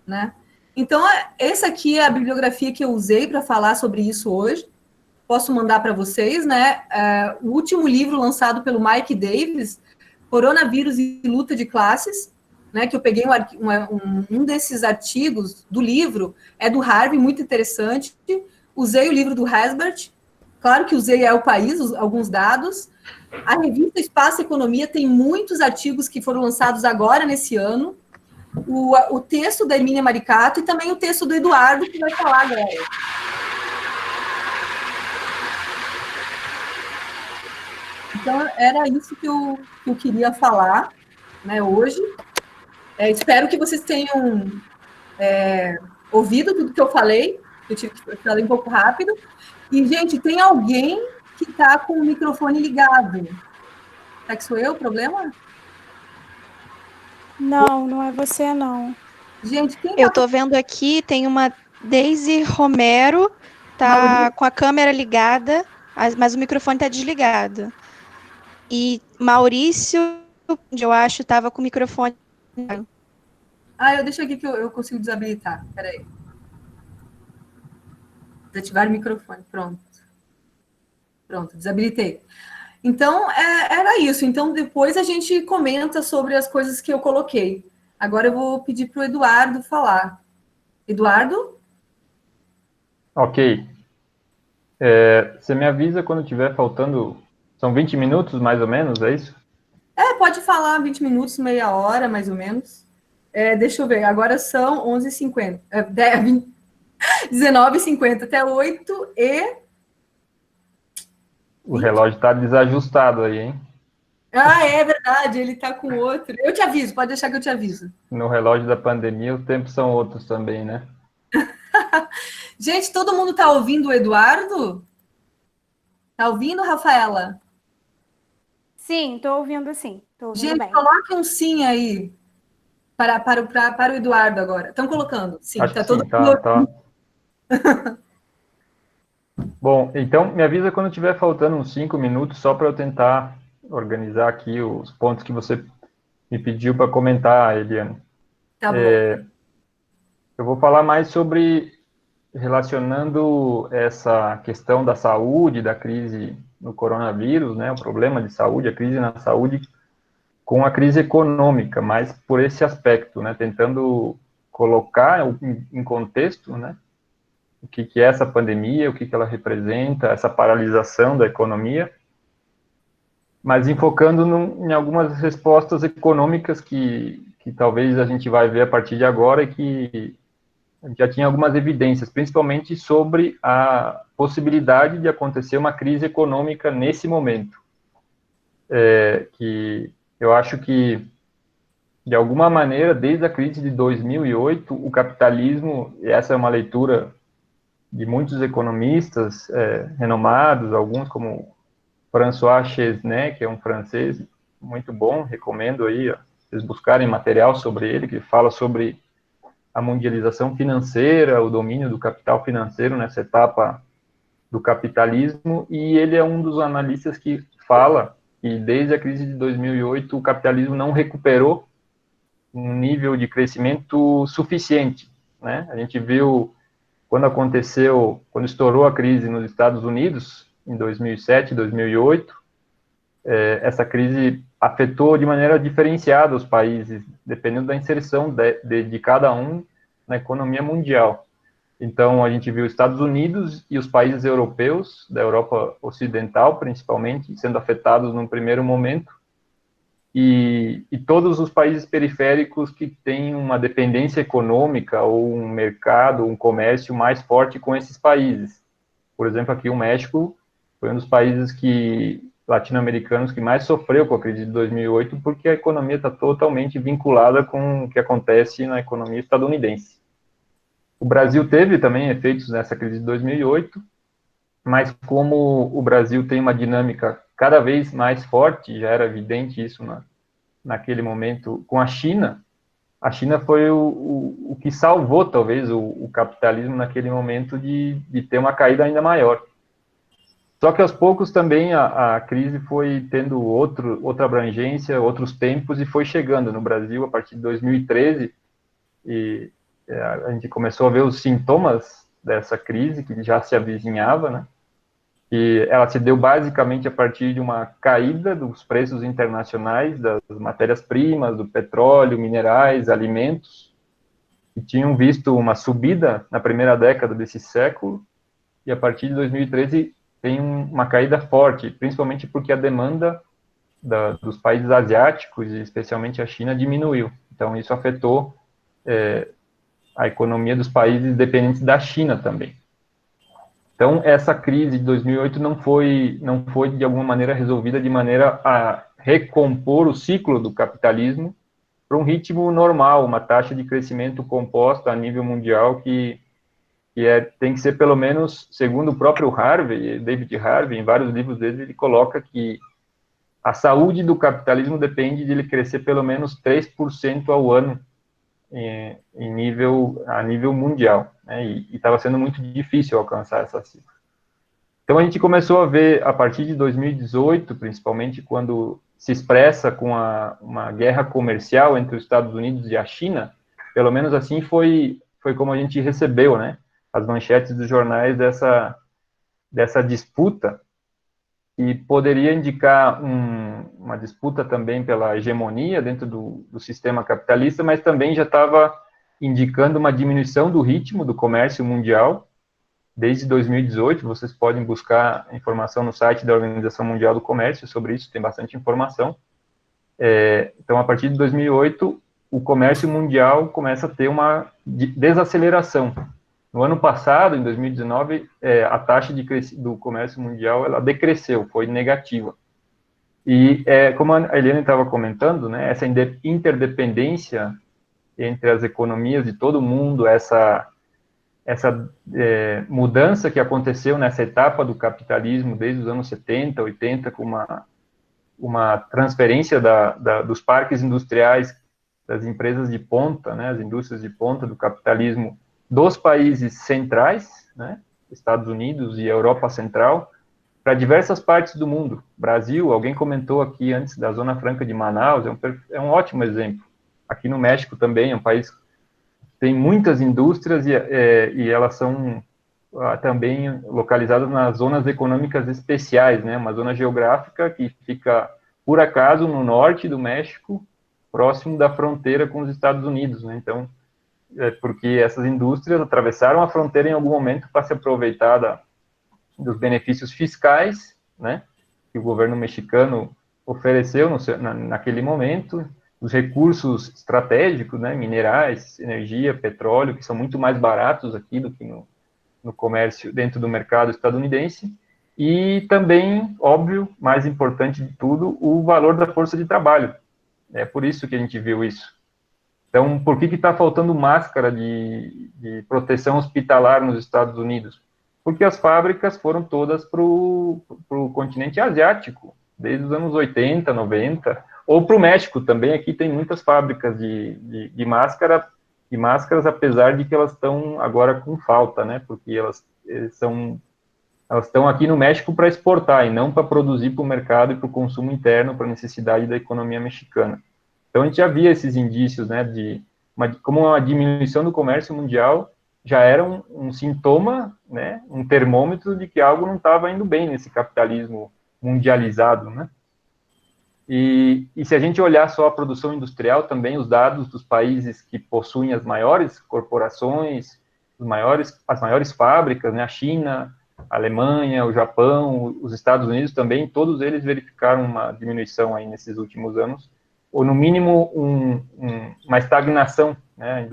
né? Então, essa aqui é a bibliografia que eu usei para falar sobre isso hoje. Posso mandar para vocês, né? O último livro lançado pelo Mike Davis, Coronavírus e Luta de Classes, né? Que eu peguei um desses artigos do livro, é do Harvey, muito interessante. Usei o livro do Hasbert, claro que usei o País, alguns dados. A revista Espaço e Economia tem muitos artigos que foram lançados agora, nesse ano. O texto da Hermínia Maricato e também o texto do Eduardo, que vai falar agora. Então, era isso que eu queria falar, né, hoje. Espero que vocês tenham ouvido tudo que eu falei. Eu falei um pouco rápido. E, gente, tem alguém que está com o microfone ligado. Será que sou eu o problema? Não, não é você, não. Gente, quem Eu tô vendo aqui, tem uma Daisy Romero, tá com a câmera ligada, mas o microfone tá desligado. E Maurício, eu acho, tava com o microfone. eu deixo aqui que eu consigo desabilitar. Peraí. Desativar o microfone. Pronto, desabilitei. Então, era isso. Então, depois a gente comenta sobre as coisas que eu coloquei. Agora eu vou pedir para o Eduardo falar. Eduardo? Ok. Você me avisa quando tiver faltando... São 20 minutos, mais ou menos, é isso? Pode falar 20 minutos, meia hora, mais ou menos. Deixa eu ver, agora são 11h50. 19h50 até 8h. O relógio está desajustado aí, hein? É verdade, ele está com outro. Eu te aviso, pode deixar que eu te aviso. No relógio da pandemia, os tempos são outros também, né? Gente, todo mundo está ouvindo o Eduardo? Está ouvindo, Rafaela? Sim, tô ouvindo sim. Tô ouvindo Gente, bem. coloque um sim aí para o Eduardo agora. Estão colocando? Sim, Acho está que todo sim, mundo. tá. Bom, então me avisa quando tiver faltando uns 5 minutos, só para eu tentar organizar aqui os pontos que você me pediu para comentar, Eliane. Tá bom. Eu vou falar mais sobre relacionando essa questão da saúde, da crise no coronavírus, né, o problema de saúde, a crise na saúde, com a crise econômica, mas por esse aspecto, né, tentando colocar em contexto, né, o que é essa pandemia, o que ela representa, essa paralisação da economia, mas enfocando em algumas respostas econômicas que talvez a gente vai ver a partir de agora e que já tinha algumas evidências, principalmente sobre a possibilidade de acontecer uma crise econômica nesse momento. Que eu acho que, de alguma maneira, desde a crise de 2008, o capitalismo, e essa é uma leitura de muitos economistas renomados, alguns como François Chesnais, que é um francês muito bom, recomendo aí, vocês buscarem material sobre ele, que fala sobre a mundialização financeira, o domínio do capital financeiro nessa etapa do capitalismo, e ele é um dos analistas que fala e desde a crise de 2008 o capitalismo não recuperou um nível de crescimento suficiente, né? A gente viu quando estourou a crise nos Estados Unidos, em 2007, 2008, essa crise afetou de maneira diferenciada os países, dependendo da inserção de cada um na economia mundial. Então, a gente viu os Estados Unidos e os países europeus, da Europa Ocidental, principalmente, sendo afetados num primeiro momento, e todos os países periféricos que têm uma dependência econômica ou um mercado, um comércio mais forte com esses países. Por exemplo, aqui o México foi um dos países latino-americanos que mais sofreu com a crise de 2008, porque a economia está totalmente vinculada com o que acontece na economia estadunidense. O Brasil teve também efeitos nessa crise de 2008, mas como o Brasil tem uma dinâmica cada vez mais forte, já era evidente isso naquele momento com a China foi o que salvou, talvez, o capitalismo naquele momento de ter uma caída ainda maior. Só que, aos poucos, também a crise foi tendo outra abrangência, outros tempos, e foi chegando no Brasil a partir de 2013, e a gente começou a ver os sintomas dessa crise, que já se avizinhava, né? E ela se deu basicamente a partir de uma caída dos preços internacionais das matérias-primas, do petróleo, minerais, alimentos, que tinham visto uma subida na primeira década desse século, e a partir de 2013 tem uma caída forte, principalmente porque a demanda dos países asiáticos, e especialmente a China, diminuiu. Então, isso afetou a economia dos países dependentes da China também. Então, essa crise de 2008 não foi de alguma maneira resolvida de maneira a recompor o ciclo do capitalismo para um ritmo normal, uma taxa de crescimento composta a nível mundial que tem que ser pelo menos, segundo o próprio David Harvey, em vários livros dele, ele coloca que a saúde do capitalismo depende de ele crescer pelo menos 3% ao ano a nível mundial, né? E estava sendo muito difícil alcançar essa cifra. Então a gente começou a ver, a partir de 2018, principalmente quando se expressa com uma guerra comercial entre os Estados Unidos e a China, pelo menos assim foi como a gente recebeu, né, as manchetes dos jornais dessa disputa, e poderia indicar uma disputa também pela hegemonia dentro do sistema capitalista, mas também já estava indicando uma diminuição do ritmo do comércio mundial desde 2018. Vocês podem buscar informação no site da Organização Mundial do Comércio sobre isso, tem bastante informação. Então, a partir de 2008, o comércio mundial começa a ter uma desaceleração. No ano passado, em 2019, a taxa do comércio mundial ela decresceu, foi negativa. E, como a Eliane estava comentando, né, essa interdependência entre as economias de todo mundo, essa mudança que aconteceu nessa etapa do capitalismo desde os anos 70, 80, com uma transferência dos parques industriais, das empresas de ponta, né, as indústrias de ponta do capitalismo, dos países centrais, né, Estados Unidos e Europa Central, para diversas partes do mundo. Brasil, alguém comentou aqui antes da Zona Franca de Manaus, é um ótimo exemplo. Aqui no México também, é um país que tem muitas indústrias e elas são também localizadas nas zonas econômicas especiais, né, uma zona geográfica que fica, por acaso, no norte do México, próximo da fronteira com os Estados Unidos, né, então, porque essas indústrias atravessaram a fronteira em algum momento para se aproveitar dos benefícios fiscais, né, que o governo mexicano ofereceu naquele momento, os recursos estratégicos, né, minerais, energia, petróleo, que são muito mais baratos aqui do que no comércio dentro do mercado estadunidense, e também, óbvio, mais importante de tudo, o valor da força de trabalho. É por isso que a gente viu isso. Então, por que está faltando máscara de proteção hospitalar nos Estados Unidos? Porque as fábricas foram todas para o continente asiático, desde os anos 80, 90, ou para o México também. Aqui tem muitas fábricas de máscaras, apesar de que elas estão agora com falta, né? Porque elas estão aqui no México para exportar e não para produzir para o mercado e para o consumo interno, para a necessidade da economia mexicana. Então, a gente já via esses indícios, né, como uma diminuição do comércio mundial já era um sintoma, né, um termômetro de que algo não estava indo bem nesse capitalismo mundializado, né? E se a gente olhar só a produção industrial, também os dados dos países que possuem as maiores corporações, as maiores fábricas, né, a China, a Alemanha, o Japão, os Estados Unidos também, todos eles verificaram uma diminuição aí nesses últimos anos, ou no mínimo uma estagnação, né,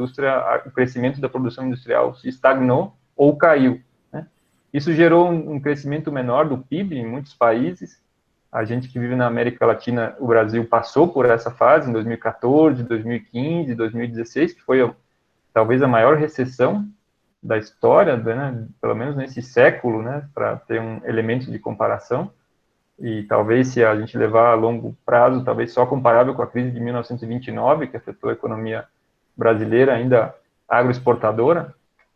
o crescimento da produção industrial se estagnou ou caiu, né? Isso gerou um crescimento menor do PIB em muitos países. A gente que vive na América Latina, o Brasil passou por essa fase em 2014, 2015, 2016, que foi talvez a maior recessão da história, né, pelo menos nesse século, né, para ter um elemento de comparação, e talvez se a gente levar a longo prazo, talvez só comparável com a crise de 1929, que afetou a economia brasileira, ainda agroexportadora,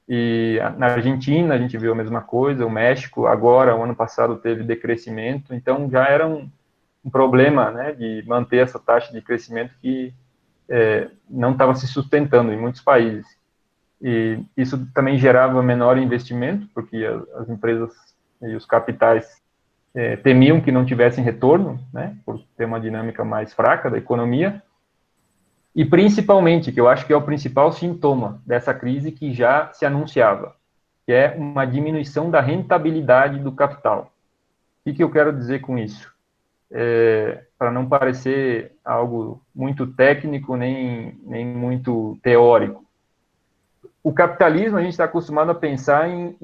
e na Argentina a gente viu a mesma coisa, o México agora, o ano passado, teve decrescimento, então já era um problema, né, de manter essa taxa de crescimento que não estava se sustentando em muitos países. E isso também gerava menor investimento, porque as empresas e os capitais temiam que não tivessem retorno, né, por ter uma dinâmica mais fraca da economia, e principalmente, que eu acho que é o principal sintoma dessa crise que já se anunciava, que é uma diminuição da rentabilidade do capital. O que eu quero dizer com isso? Para não parecer algo muito técnico, nem muito teórico. O capitalismo, a gente está acostumado a pensar em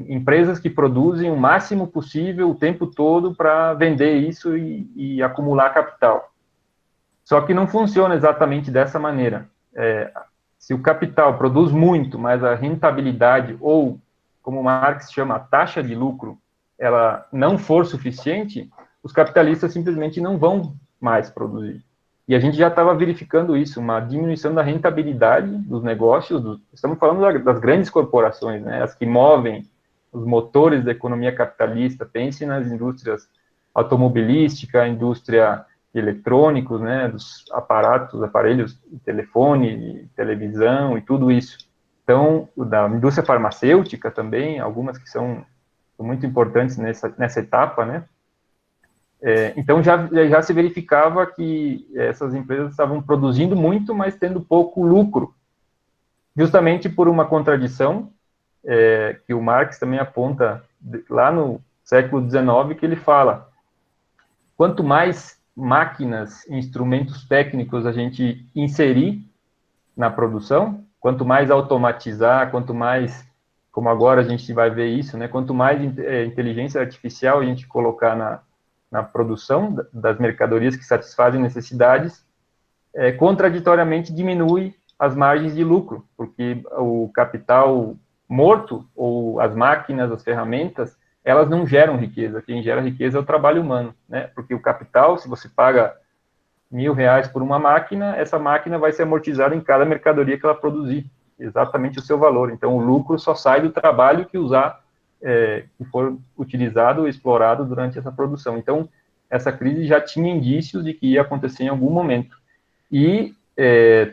empresas que produzem o máximo possível o tempo todo para vender isso e acumular capital. Só que não funciona exatamente dessa maneira. Se o capital produz muito, mas a rentabilidade, ou, como Marx chama, a taxa de lucro, ela não for suficiente, os capitalistas simplesmente não vão mais produzir. E a gente já estava verificando isso, uma diminuição da rentabilidade dos negócios, estamos falando das grandes corporações, né, as que movem os motores da economia capitalista. Pense nas indústrias automobilística, a indústria de eletrônicos, né, dos aparelhos de telefone, de televisão e tudo isso. Então, da indústria farmacêutica também, algumas que são muito importantes nessa etapa, né. Então, já se verificava que essas empresas estavam produzindo muito, mas tendo pouco lucro, justamente por uma contradição que o Marx também aponta lá no século XIX, que ele fala: quanto mais máquinas e instrumentos técnicos a gente inserir na produção, quanto mais automatizar, quanto mais, como agora a gente vai ver isso, né, quanto mais inteligência artificial a gente colocar na produção das mercadorias que satisfazem necessidades, contraditoriamente diminui as margens de lucro, porque o capital morto, ou as máquinas, as ferramentas, elas não geram riqueza. Quem gera riqueza é o trabalho humano, né? Porque o capital, se você paga R$1.000 por uma máquina, essa máquina vai ser amortizada em cada mercadoria que ela produzir, exatamente o seu valor. Então, o lucro só sai do trabalho que for utilizado ou explorado durante essa produção. Então, essa crise já tinha indícios de que ia acontecer em algum momento. E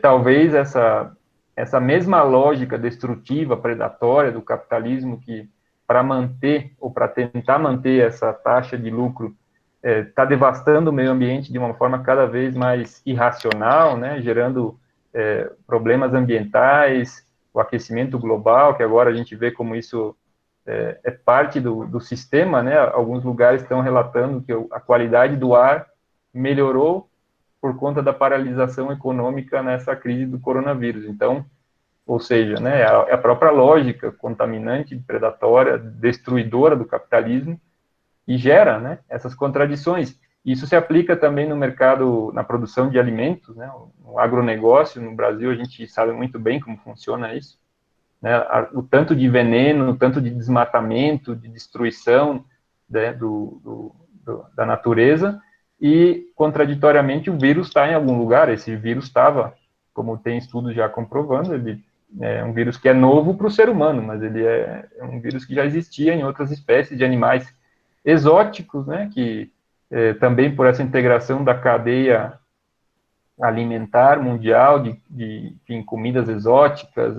talvez essa mesma lógica destrutiva, predatória do capitalismo, que para manter ou para tentar manter essa taxa de lucro está devastando o meio ambiente de uma forma cada vez mais irracional, né, gerando problemas ambientais, o aquecimento global, que agora a gente vê como isso é parte do sistema, né? Alguns lugares estão relatando que a qualidade do ar melhorou por conta da paralisação econômica nessa crise do coronavírus. Então, ou seja, né, a própria lógica contaminante, predatória, destruidora do capitalismo, e gera, né, essas contradições. Isso se aplica também no mercado, na produção de alimentos, né, no agronegócio. No Brasil a gente sabe muito bem como funciona isso, né, o tanto de veneno, o tanto de desmatamento, de destruição, né, da natureza, e, contraditoriamente, o vírus está em algum lugar. Esse vírus estava, como tem estudos já comprovando, ele É um vírus que é novo para o ser humano, mas ele é um vírus que já existia em outras espécies de animais exóticos, né, que também por essa integração da cadeia alimentar mundial, enfim, comidas exóticas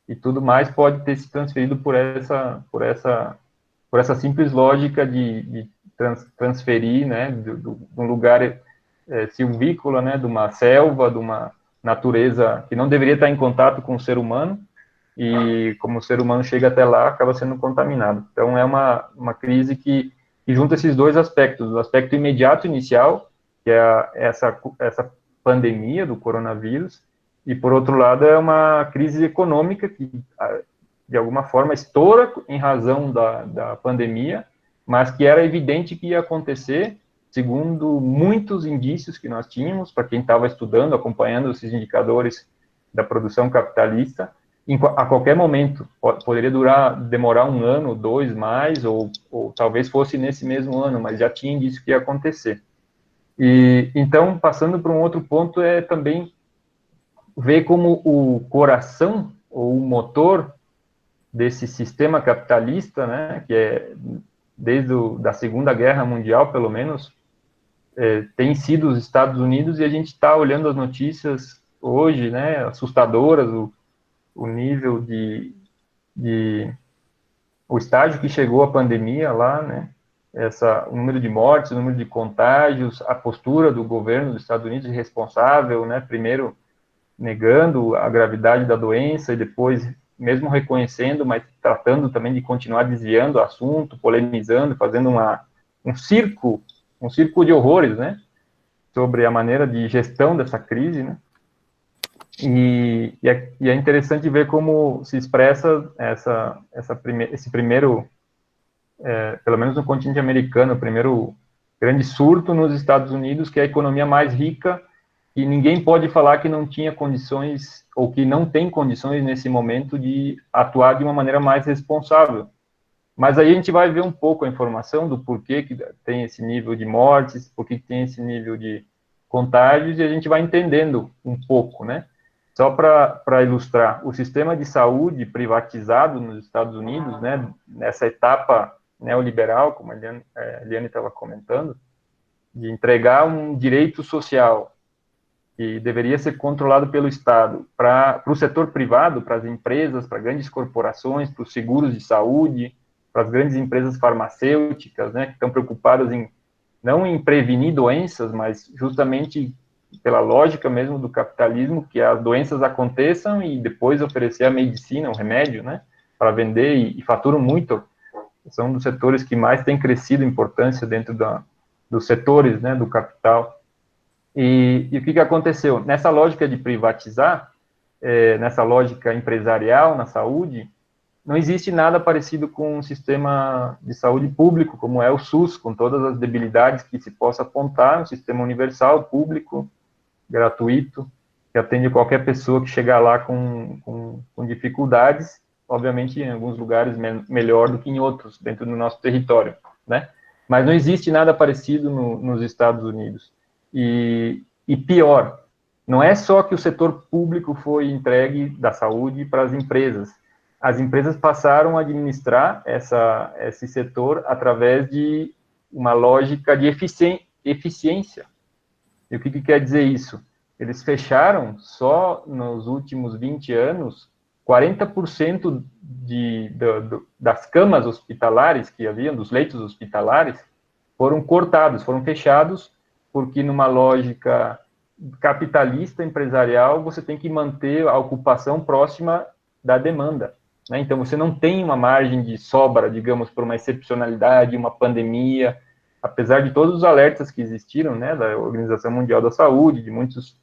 e tudo mais, pode ter se transferido por essa simples lógica de transferir, né, de um lugar silvícola, né, de uma selva, de uma natureza que não deveria estar em contato com o ser humano, e como o ser humano chega até lá, acaba sendo contaminado. Então, é uma crise que junta esses dois aspectos, o aspecto imediato inicial, que é essa pandemia do coronavírus, e, por outro lado, é uma crise econômica que, de alguma forma, estoura em razão da pandemia, mas que era evidente que ia acontecer, segundo muitos indícios que nós tínhamos, para quem estava estudando, acompanhando esses indicadores da produção capitalista, a qualquer momento. Poderia demorar um ano, 2 mais, ou talvez fosse nesse mesmo ano, mas já tinha indício que ia acontecer. E então, passando para um outro ponto, é também ver como o coração, ou o motor desse sistema capitalista, né, que é desde da Segunda Guerra Mundial, pelo menos, tem sido os Estados Unidos, e a gente está olhando as notícias hoje, né, assustadoras, o nível o estágio que chegou a pandemia lá, né, o número de mortes, o número de contágios, a postura do governo dos Estados Unidos irresponsável, né, primeiro negando a gravidade da doença e depois, mesmo reconhecendo, mas tratando também de continuar desviando o assunto, polemizando, fazendo um circo de horrores, né, sobre a maneira de gestão dessa crise, né. E é interessante ver como se expressa esse primeiro, pelo menos no continente americano, o primeiro grande surto nos Estados Unidos, que é a economia mais rica, e ninguém pode falar que não tinha condições, ou que não tem condições nesse momento de atuar de uma maneira mais responsável. Mas aí a gente vai ver um pouco a informação do porquê que tem esse nível de mortes, porquê que tem esse nível de contágios, e a gente vai entendendo um pouco, né? Só para ilustrar, o sistema de saúde privatizado nos Estados Unidos, né, nessa etapa neoliberal, como a Eliane estava comentando, de entregar um direito social que deveria ser controlado pelo Estado para o setor privado, para as empresas, para grandes corporações, para os seguros de saúde, para as grandes empresas farmacêuticas, né, que estão preocupadas não em prevenir doenças, mas justamente pela lógica mesmo do capitalismo, que as doenças aconteçam e depois oferecer a medicina, o remédio, né, para vender, e faturam muito. São um dos setores que mais tem crescido em importância dentro dos setores, né, do capital. E o que aconteceu? Nessa lógica de privatizar, nessa lógica empresarial na saúde, não existe nada parecido com um sistema de saúde público, como é o SUS, com todas as debilidades que se possa apontar, um sistema universal, público, gratuito, que atende qualquer pessoa que chegar lá com dificuldades, obviamente em alguns lugares melhor do que em outros, dentro do nosso território, né? Mas não existe nada parecido nos Estados Unidos. E pior, não é só que o setor público foi entregue da saúde para as empresas passaram a administrar esse setor através de uma lógica de eficiência. E o que quer dizer isso? Eles fecharam, só nos últimos 20 anos, 40% das camas hospitalares que haviam, dos leitos hospitalares, foram cortados, foram fechados, porque numa lógica capitalista, empresarial, você tem que manter a ocupação próxima da demanda, né? Então, você não tem uma margem de sobra, digamos, por uma excepcionalidade, uma pandemia, apesar de todos os alertas que existiram, né, da Organização Mundial da Saúde, de muitos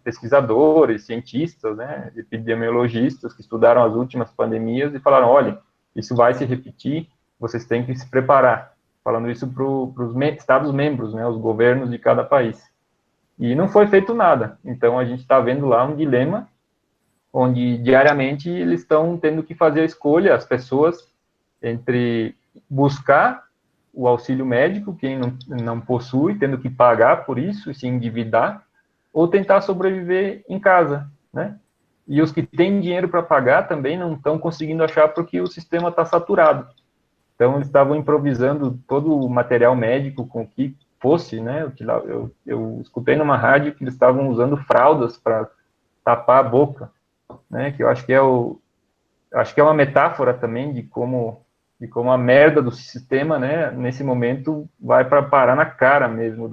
pesquisadores, cientistas, né, epidemiologistas que estudaram as últimas pandemias e falaram, olha, isso vai se repetir, vocês têm que se preparar, falando isso para os Estados membros, né, os governos de cada país. E não foi feito nada. Então, a gente está vendo lá um dilema onde, diariamente, eles estão tendo que fazer a escolha, as pessoas, entre buscar o auxílio médico, quem não possui, tendo que pagar por isso, se endividar, ou tentar sobreviver em casa, né? e os que têm dinheiro para pagar também não estão conseguindo achar porque o sistema está saturado. Então, eles estavam improvisando todo o material médico com o que fosse, né? Eu escutei numa rádio que eles estavam usando fraldas para tapar a boca, né? Que eu acho que é uma metáfora também de como a merda do sistema, né? Nesse momento vai para parar na cara mesmo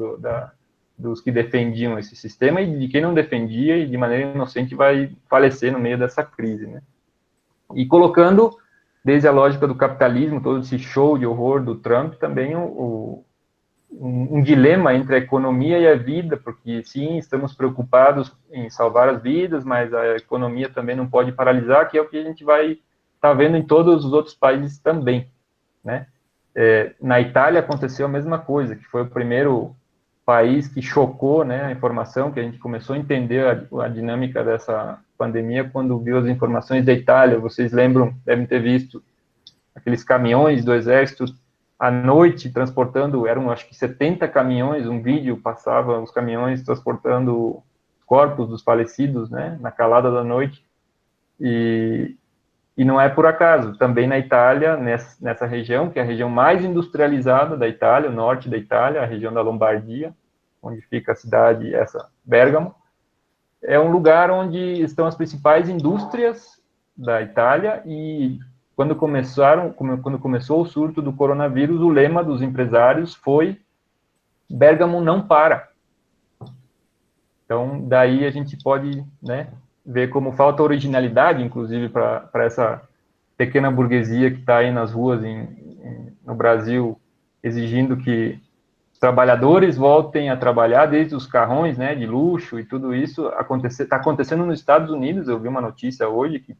dos que defendiam esse sistema e de quem não defendia e de maneira inocente vai falecer no meio dessa crise, né? E colocando, desde a lógica do capitalismo, todo esse show de horror do Trump, também um dilema entre a economia e a vida, porque sim, estamos preocupados em salvar as vidas, mas a economia também não pode paralisar, que é o que a gente vai estar vendo em todos os outros países também, né? Na Itália aconteceu a mesma coisa, que foi o primeiro país que chocou, né, a informação, que a gente começou a entender a dinâmica dessa pandemia quando viu as informações da Itália. Vocês lembram, devem ter visto aqueles caminhões do exército à noite transportando, eram acho que 70 caminhões, um vídeo passava os caminhões transportando corpos dos falecidos, né, na calada da noite. E não é por acaso, também na Itália, nessa região, que é a região mais industrializada da Itália, o norte da Itália, a região da Lombardia, onde fica a cidade, Bérgamo, é um lugar onde estão as principais indústrias da Itália, e quando começou o surto do coronavírus, o lema dos empresários foi Bérgamo não para. Então, daí a gente pode, né, ver como falta originalidade, inclusive, para essa pequena burguesia que está aí nas ruas no Brasil, exigindo que os trabalhadores voltem a trabalhar, desde os carrões, né, de luxo e tudo isso. Está acontecendo nos Estados Unidos. Eu vi uma notícia hoje que,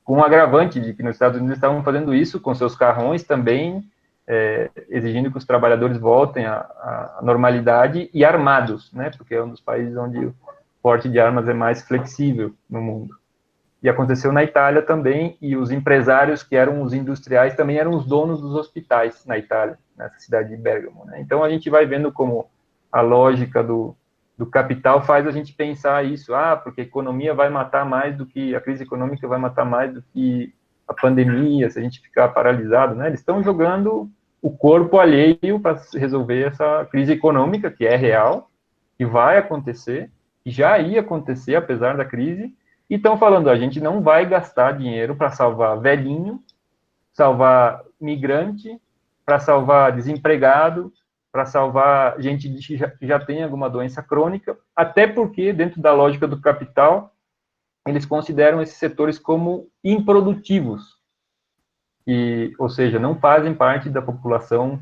com um agravante de que nos Estados Unidos estavam fazendo isso com seus carrões também, exigindo que os trabalhadores voltem à normalidade e armados, né, porque é um dos países onde o porte de armas é mais flexível no mundo. E aconteceu na Itália também, e os empresários que eram os industriais também eram os donos dos hospitais na Itália, nessa cidade de Bérgamo, né? Então a gente vai vendo como a lógica do capital faz a gente pensar isso, porque a economia vai matar mais do que, a crise econômica vai matar mais do que a pandemia, se a gente ficar paralisado, né? Eles estão jogando o corpo alheio para resolver essa crise econômica, que é real, que vai acontecer, que já ia acontecer apesar da crise, e estão falando, a gente não vai gastar dinheiro para salvar velhinho, salvar migrante, para salvar desempregado, para salvar gente que já tem alguma doença crônica, até porque, dentro da lógica do capital, eles consideram esses setores como improdutivos, ou seja, não fazem parte da população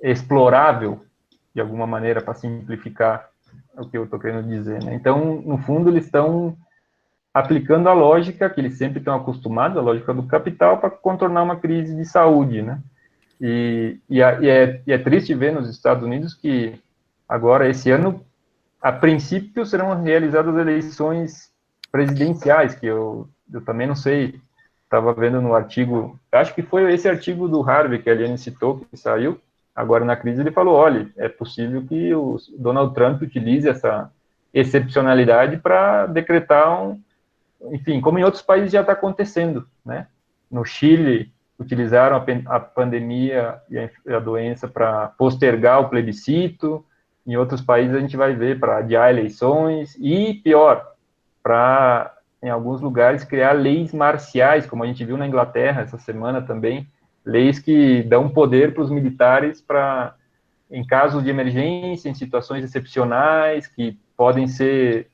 explorável, de alguma maneira, para simplificar o que eu estou querendo dizer, né? Então, no fundo, eles estão aplicando a lógica que eles sempre estão acostumados, a lógica do capital, para contornar uma crise de saúde, né? E é triste ver nos Estados Unidos que agora, esse ano, a princípio, serão realizadas eleições presidenciais, que eu também não sei, estava vendo no artigo, acho que foi esse artigo do Harvey que a Eliane citou, que saiu, agora na crise ele falou, olha, é possível que o Donald Trump utilize essa excepcionalidade para decretar enfim, como em outros países já está acontecendo, né? No Chile, utilizaram a pandemia e a doença para postergar o plebiscito, em outros países a gente vai ver para adiar eleições, e pior, para, em alguns lugares, criar leis marciais, como a gente viu na Inglaterra essa semana também, leis que dão poder para os militares para, em caso de emergência, em situações excepcionais, que podem ser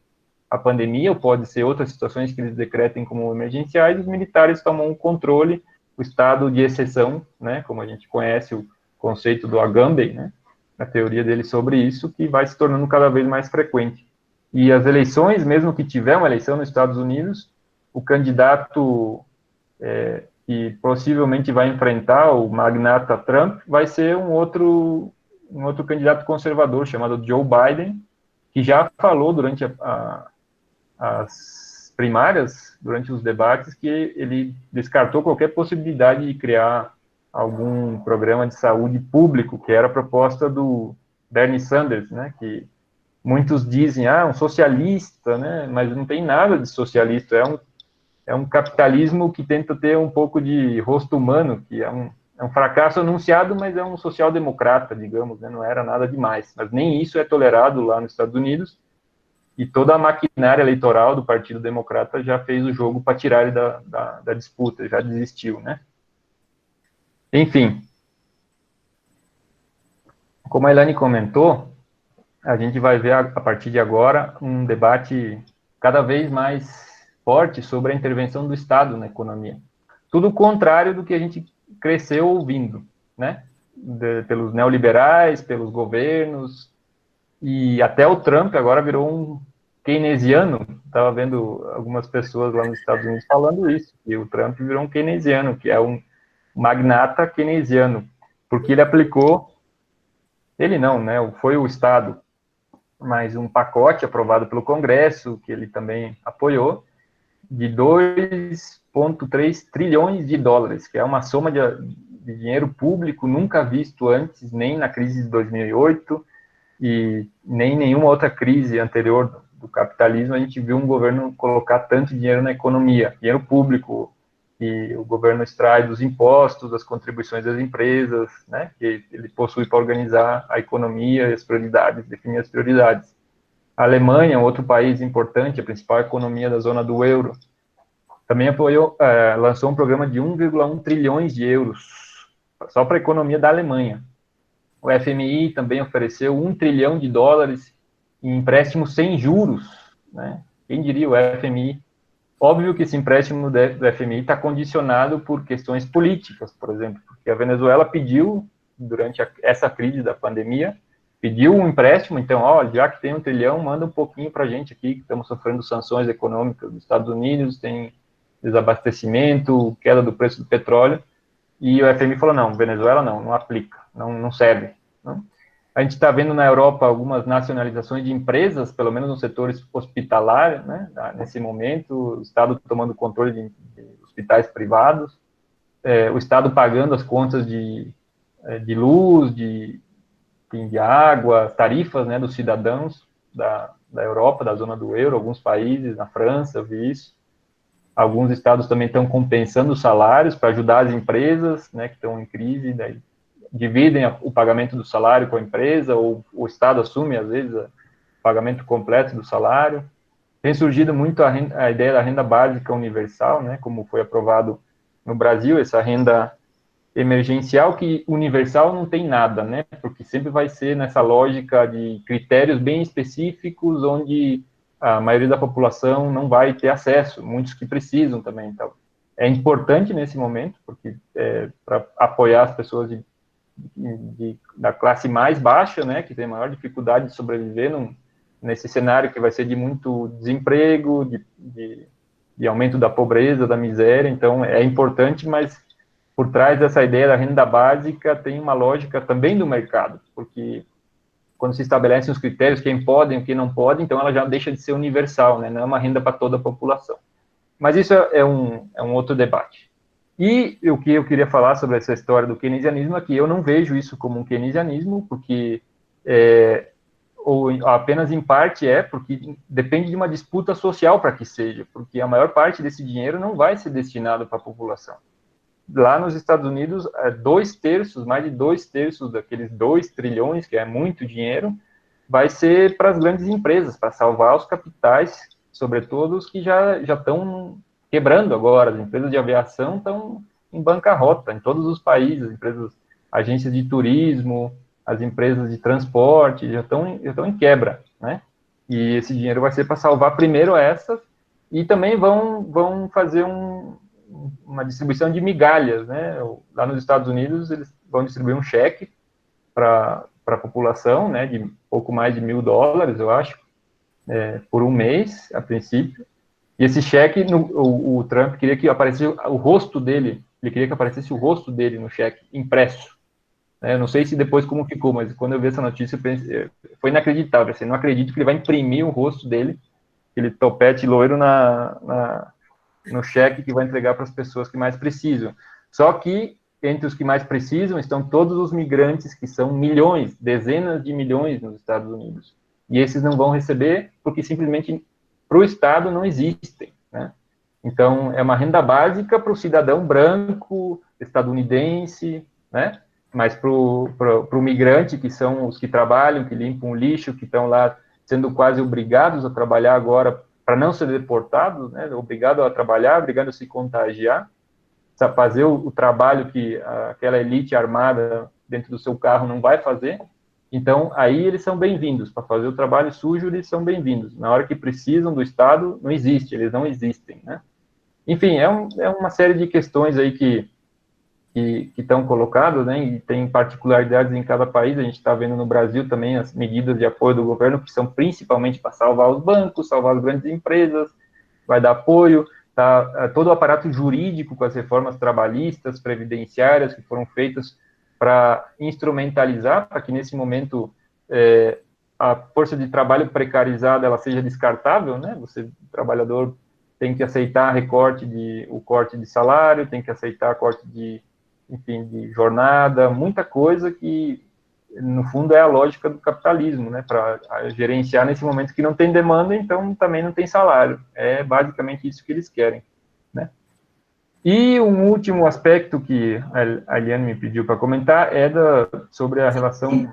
a pandemia, ou pode ser outras situações que eles decretem como emergenciais, os militares tomam o controle, o estado de exceção, né, como a gente conhece o conceito do Agamben, né, a teoria dele sobre isso, que vai se tornando cada vez mais frequente. E as eleições, mesmo que tiver uma eleição nos Estados Unidos, o candidato que possivelmente vai enfrentar o magnata Trump vai ser um outro candidato conservador, chamado Joe Biden, que já falou durante as primárias, durante os debates, que ele descartou qualquer possibilidade de criar algum programa de saúde público, que era a proposta do Bernie Sanders, né, que muitos dizem, um socialista, né? Mas não tem nada de socialista, é um capitalismo que tenta ter um pouco de rosto humano, que é um fracasso anunciado, mas é um social-democrata, digamos, né? Não era nada demais. Mas nem isso é tolerado lá nos Estados Unidos, e toda a maquinária eleitoral do Partido Democrata já fez o jogo para tirar ele da disputa, já desistiu, né? Enfim, como a Elaine comentou, a gente vai ver, a partir de agora, um debate cada vez mais forte sobre a intervenção do Estado na economia. Tudo o contrário do que a gente cresceu ouvindo, né? Pelos neoliberais, pelos governos, e até o Trump agora virou um keynesiano. Estava vendo algumas pessoas lá nos Estados Unidos falando isso, que o Trump virou um keynesiano, que é um magnata keynesiano, porque ele aplicou, ele não, né? Foi o Estado, mas um pacote aprovado pelo Congresso, que ele também apoiou, de 2,3 trilhões de dólares, que é uma soma de dinheiro público nunca visto antes, nem na crise de 2008, e nem nenhuma outra crise anterior do capitalismo, a gente viu um governo colocar tanto dinheiro na economia, dinheiro público, que o governo extrai dos impostos, das contribuições das empresas, né, que ele possui para organizar a economia e as prioridades, definir as prioridades. A Alemanha, outro país importante, a principal economia da zona do euro, também lançou um programa de 1,1 trilhões de euros, só para a economia da Alemanha. O FMI também ofereceu 1 trilhão de dólares em empréstimos sem juros, né? Quem diria, o FMI? Óbvio que esse empréstimo do FMI está condicionado por questões políticas, por exemplo, porque a Venezuela pediu, durante essa crise da pandemia, pediu um empréstimo, então, já que tem 1 trilhão, manda um pouquinho para a gente aqui, que estamos sofrendo sanções econômicas dos Estados Unidos, tem desabastecimento, queda do preço do petróleo, e o FMI falou, não, Venezuela não aplica, não serve. Não? A gente está vendo na Europa algumas nacionalizações de empresas, pelo menos no setor hospitalar, né, nesse momento, o Estado tomando controle de hospitais privados, o Estado pagando as contas de luz, de água, tarifas, né, dos cidadãos da Europa, da zona do euro, alguns países, na França, eu vi isso. Alguns estados também estão compensando os salários para ajudar as empresas, né, que estão em crise, daí dividem o pagamento do salário com a empresa, ou o Estado assume, às vezes, o pagamento completo do salário. Tem surgido muito a ideia da renda básica universal, né, como foi aprovado no Brasil, essa renda emergencial, que universal não tem nada, né, porque sempre vai ser nessa lógica de critérios bem específicos, onde a maioria da população não vai ter acesso, muitos que precisam também. Então, é importante nesse momento, porque para apoiar as pessoas da classe mais baixa, né, que tem maior dificuldade de sobreviver nesse cenário que vai ser de muito desemprego, de aumento da pobreza, da miséria. Então, é importante, mas por trás dessa ideia da renda básica tem uma lógica também do mercado, porque quando se estabelecem os critérios, quem pode e quem não pode, então ela já deixa de ser universal, né, não é uma renda para toda a população. Mas isso é um outro debate. E o que eu queria falar sobre essa história do keynesianismo é que eu não vejo isso como um keynesianismo, porque, ou apenas em parte porque depende de uma disputa social para que seja, porque a maior parte desse dinheiro não vai ser destinado para a população. Lá nos Estados Unidos, mais de 2/3 daqueles 2 trilhões, que é muito dinheiro, vai ser para as grandes empresas, para salvar os capitais, sobretudo os que já estão quebrando agora. As empresas de aviação estão em bancarrota em todos os países, agências de turismo, as empresas de transporte já estão em quebra, né? E esse dinheiro vai ser para salvar primeiro essas, e também vão fazer uma distribuição de migalhas, né? Lá nos Estados Unidos, eles vão distribuir um cheque para a população, né, de pouco mais de $1.000, eu acho, por um mês, a princípio. E esse cheque, o Trump queria que aparecesse o rosto dele, ele queria que aparecesse o rosto dele no cheque, impresso. Eu não sei se depois como ficou, mas quando eu vi essa notícia, eu pensei, foi inacreditável. Assim, não acredito que ele vai imprimir o rosto dele, aquele topete loiro no cheque que vai entregar para as pessoas que mais precisam. Só que, entre os que mais precisam, estão todos os migrantes, que são milhões, dezenas de milhões nos Estados Unidos. e esses não vão receber porque simplesmente para o Estado não existem, né? Então, é uma renda básica para o cidadão branco, estadunidense, né? Mas para o migrante, que são os que trabalham, que limpam o lixo, que estão lá sendo quase obrigados a trabalhar agora para não ser deportados, né? Obrigado a trabalhar, obrigado a se contagiar, a fazer o trabalho que aquela elite armada dentro do seu carro não vai fazer. Então, aí eles são bem-vindos. Para fazer o trabalho sujo, eles são bem-vindos. Na hora que precisam do Estado, não existe, eles não existem, né? Enfim, é uma série de questões aí que estão colocadas, né, e tem particularidades em cada país. A gente está vendo no Brasil também as medidas de apoio do governo, que são principalmente para salvar os bancos, salvar as grandes empresas, vai dar apoio, tá, todo o aparato jurídico com as reformas trabalhistas, previdenciárias, que foram feitas para instrumentalizar, para que nesse momento a força de trabalho precarizada ela seja descartável, né, o trabalhador tem que aceitar o corte de salário, tem que aceitar corte de jornada, muita coisa que, no fundo, é a lógica do capitalismo, né, para gerenciar nesse momento que não tem demanda, então também não tem salário. É basicamente isso que eles querem, né. E um último aspecto que a Eliane me pediu para comentar é sobre a relação...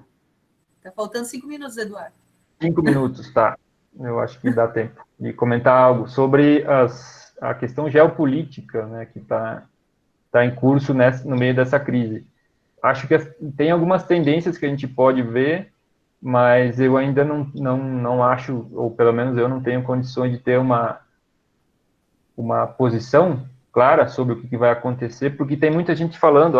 Está faltando 5 minutos, Eduardo. 5 minutos, tá. Eu acho que dá tempo de comentar algo sobre a questão geopolítica, né, que está em curso no meio dessa crise. Acho que tem algumas tendências que a gente pode ver, mas eu ainda não acho, ou pelo menos eu não tenho condições de ter uma posição clara sobre o que vai acontecer, porque tem muita gente falando,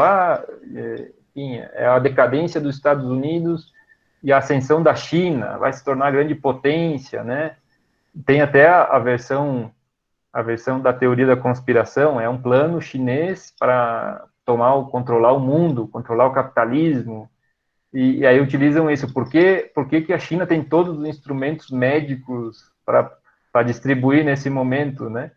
enfim, é a decadência dos Estados Unidos e a ascensão da China, vai se tornar grande potência, né? Tem até a versão da teoria da conspiração, é um plano chinês para controlar o mundo, controlar o capitalismo, e aí utilizam isso. Por que a China tem todos os instrumentos médicos para distribuir nesse momento, né?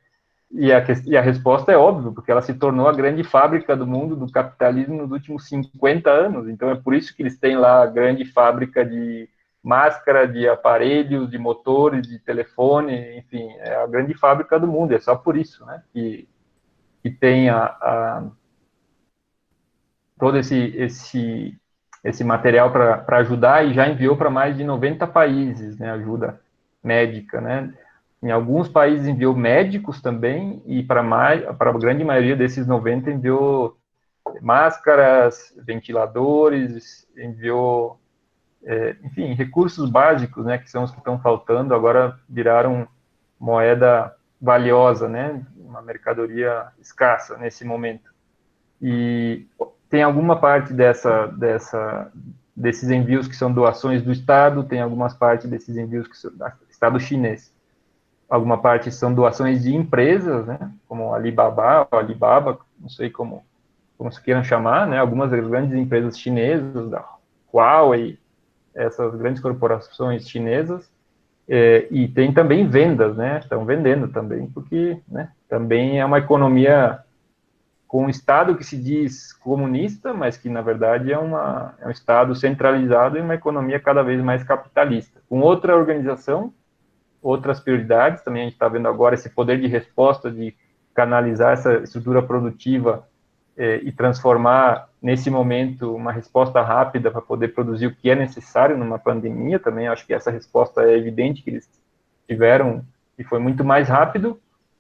E a resposta é óbvia, porque ela se tornou a grande fábrica do mundo do capitalismo nos últimos 50 anos, então é por isso que eles têm lá a grande fábrica de máscara, de aparelhos, de motores, de telefone, enfim, é a grande fábrica do mundo, é só por isso, né, que tem todo esse material para ajudar, e já enviou para mais de 90 países, né, ajuda médica, né. Em alguns países enviou médicos também, e para a grande maioria desses 90 enviou máscaras, ventiladores, enviou, enfim, recursos básicos, né, que são os que estão faltando, agora viraram moeda valiosa, né, uma mercadoria escassa nesse momento. E tem alguma parte desses envios que são doações do Estado, tem algumas partes desses envios que são do Estado chinês. Alguma parte são doações de empresas, né, como Alibaba, não sei como se queiram chamar, né, algumas das grandes empresas chinesas, da Huawei, essas grandes corporações chinesas, e tem também vendas, né, estão vendendo também, porque, né, também é uma economia com um Estado que se diz comunista, mas que, na verdade, é um Estado centralizado e uma economia cada vez mais capitalista. Com outra organização, outras prioridades, também a gente está vendo agora esse poder de resposta, de canalizar essa estrutura produtiva e transformar, nesse momento, uma resposta rápida para poder produzir o que é necessário numa pandemia. Também acho que essa resposta é evidente que eles tiveram e foi muito mais rápido,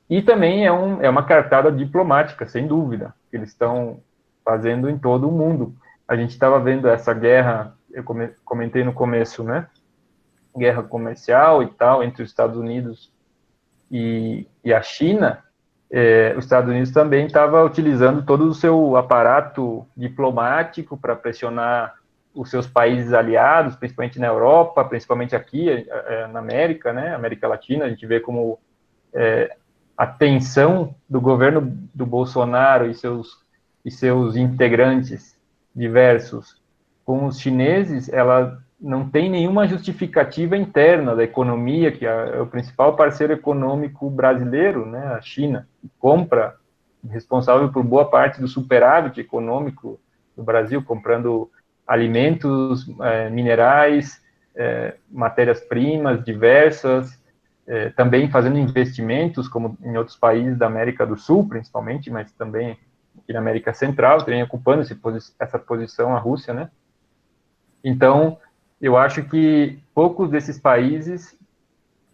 e também é uma cartada diplomática, sem dúvida, que eles estão fazendo em todo o mundo. A gente estava vendo essa guerra, eu comentei no começo, né, guerra comercial e tal, entre os Estados Unidos e a China. Os Estados Unidos também estava utilizando todo o seu aparato diplomático para pressionar os seus países aliados, principalmente na Europa, principalmente aqui na América, né, América Latina. A gente vê como a tensão do governo do Bolsonaro e seus integrantes diversos com os chineses, ela não tem nenhuma justificativa interna da economia, que é o principal parceiro econômico brasileiro, né, a China, que compra, responsável por boa parte do superávit econômico do Brasil, comprando alimentos, minerais, matérias-primas diversas, também fazendo investimentos, como em outros países da América do Sul, principalmente, mas também aqui na América Central, também ocupando essa posição a Rússia, né? Então, eu acho que poucos desses países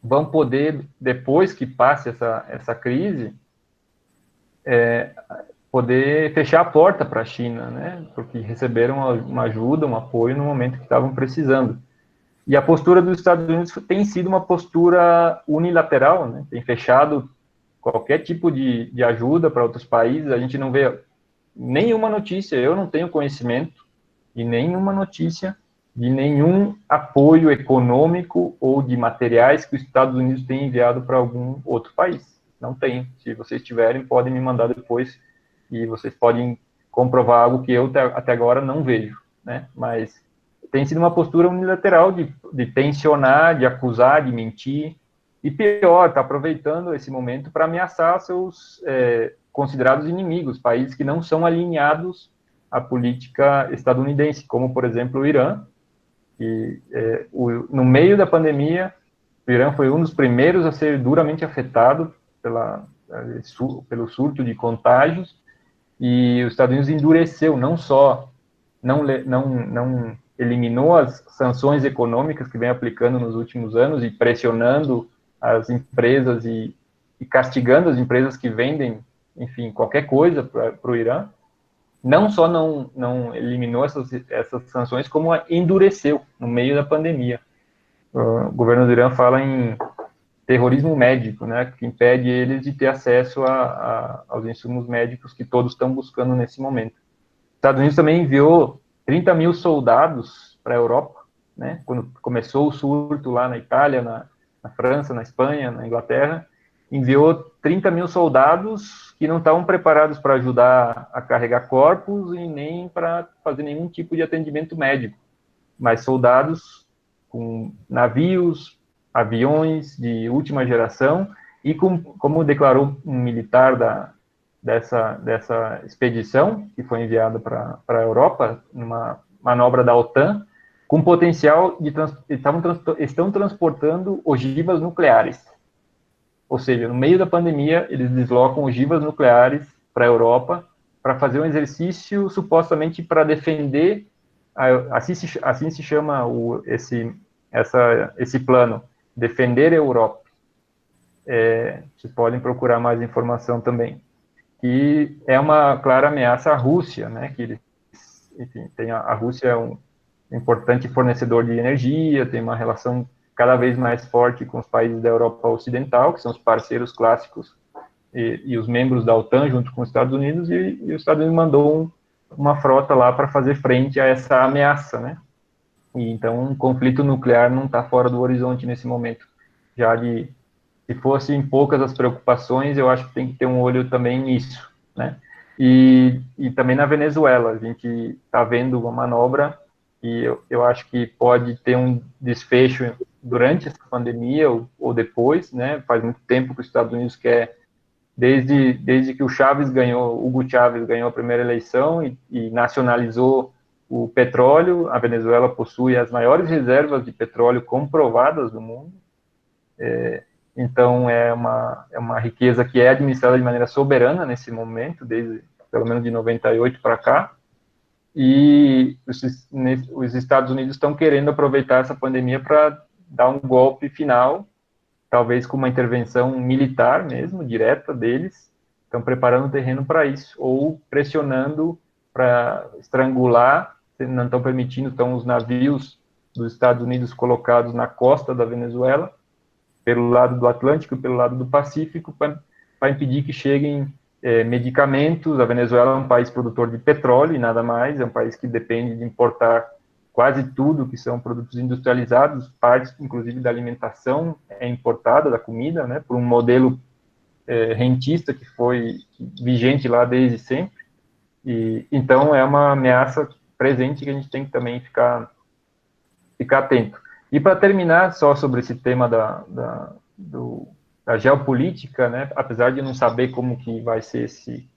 vão poder, depois que passe essa crise, poder fechar a porta para a China, né? Porque receberam uma ajuda, um apoio no momento que estavam precisando. E a postura dos Estados Unidos tem sido uma postura unilateral, né? Tem fechado qualquer tipo de ajuda para outros países. A gente não vê nenhuma notícia, eu não tenho conhecimento de nenhuma notícia de nenhum apoio econômico ou de materiais que os Estados Unidos têm enviado para algum outro país. Não tem. Se vocês tiverem, podem me mandar depois e vocês podem comprovar algo que eu até agora não vejo, né? Mas tem sido uma postura unilateral de tensionar, de acusar, de mentir, e pior, está aproveitando esse momento para ameaçar seus considerados inimigos, países que não são alinhados à política estadunidense, como, por exemplo, o Irã, que no meio da pandemia, o Irã foi um dos primeiros a ser duramente afetado pelo surto de contágios, e os Estados Unidos endureceu, não só não eliminou as sanções econômicas que vem aplicando nos últimos anos e pressionando as empresas e castigando as empresas que vendem, enfim, qualquer coisa para o Irã, não só não eliminou essas sanções, como endureceu no meio da pandemia. O governo do Irã fala em terrorismo médico, né, que impede eles de ter acesso aos insumos médicos que todos estão buscando nesse momento. Os Estados Unidos também enviou 30 mil soldados para a Europa, né, quando começou o surto lá na Itália, na França, na Espanha, na Inglaterra, enviou 30 mil soldados que não estavam preparados para ajudar a carregar corpos e nem para fazer nenhum tipo de atendimento médico, mas soldados com navios, aviões de última geração e como declarou um militar dessa expedição que foi enviada para a Europa, numa manobra da OTAN, com potencial estão transportando ogivas nucleares. Ou seja, no meio da pandemia, eles deslocam ogivas nucleares para a Europa para fazer um exercício supostamente para defender, assim se chama esse plano, defender a Europa. Vocês podem procurar mais informação também. E é uma clara ameaça à Rússia, né? Que enfim, a Rússia é um importante fornecedor de energia, tem uma relação cada vez mais forte com os países da Europa Ocidental, que são os parceiros clássicos e os membros da OTAN, junto com os Estados Unidos, e os Estados Unidos mandou uma frota lá para fazer frente a essa ameaça, né? E então, um conflito nuclear não está fora do horizonte nesse momento. Se fossem poucas as preocupações, eu acho que tem que ter um olho também nisso, né? E também na Venezuela, a gente está vendo uma manobra e eu acho que pode ter um desfecho durante essa pandemia ou depois, né? Faz muito tempo que os Estados Unidos quer, desde que o Hugo Chávez ganhou a primeira eleição e nacionalizou o petróleo, a Venezuela possui as maiores reservas de petróleo comprovadas do mundo. Então, é uma riqueza que é administrada de maneira soberana nesse momento, desde pelo menos de 98 para cá, e os Estados Unidos estão querendo aproveitar essa pandemia para dar um golpe final, talvez com uma intervenção militar mesmo, direta deles, estão preparando o terreno para isso, ou pressionando para estrangular, não estão permitindo, estão os navios dos Estados Unidos colocados na costa da Venezuela, pelo lado do Atlântico e pelo lado do Pacífico, para impedir que cheguem medicamentos. A Venezuela é um país produtor de petróleo e nada mais, é um país que depende de importar quase tudo que são produtos industrializados, partes, inclusive, da alimentação é importada, da comida, né, por um modelo rentista que foi vigente lá desde sempre. E então, é uma ameaça presente que a gente tem que também ficar atento. E para terminar, só sobre esse tema da geopolítica, né, apesar de não saber como que vai ser esse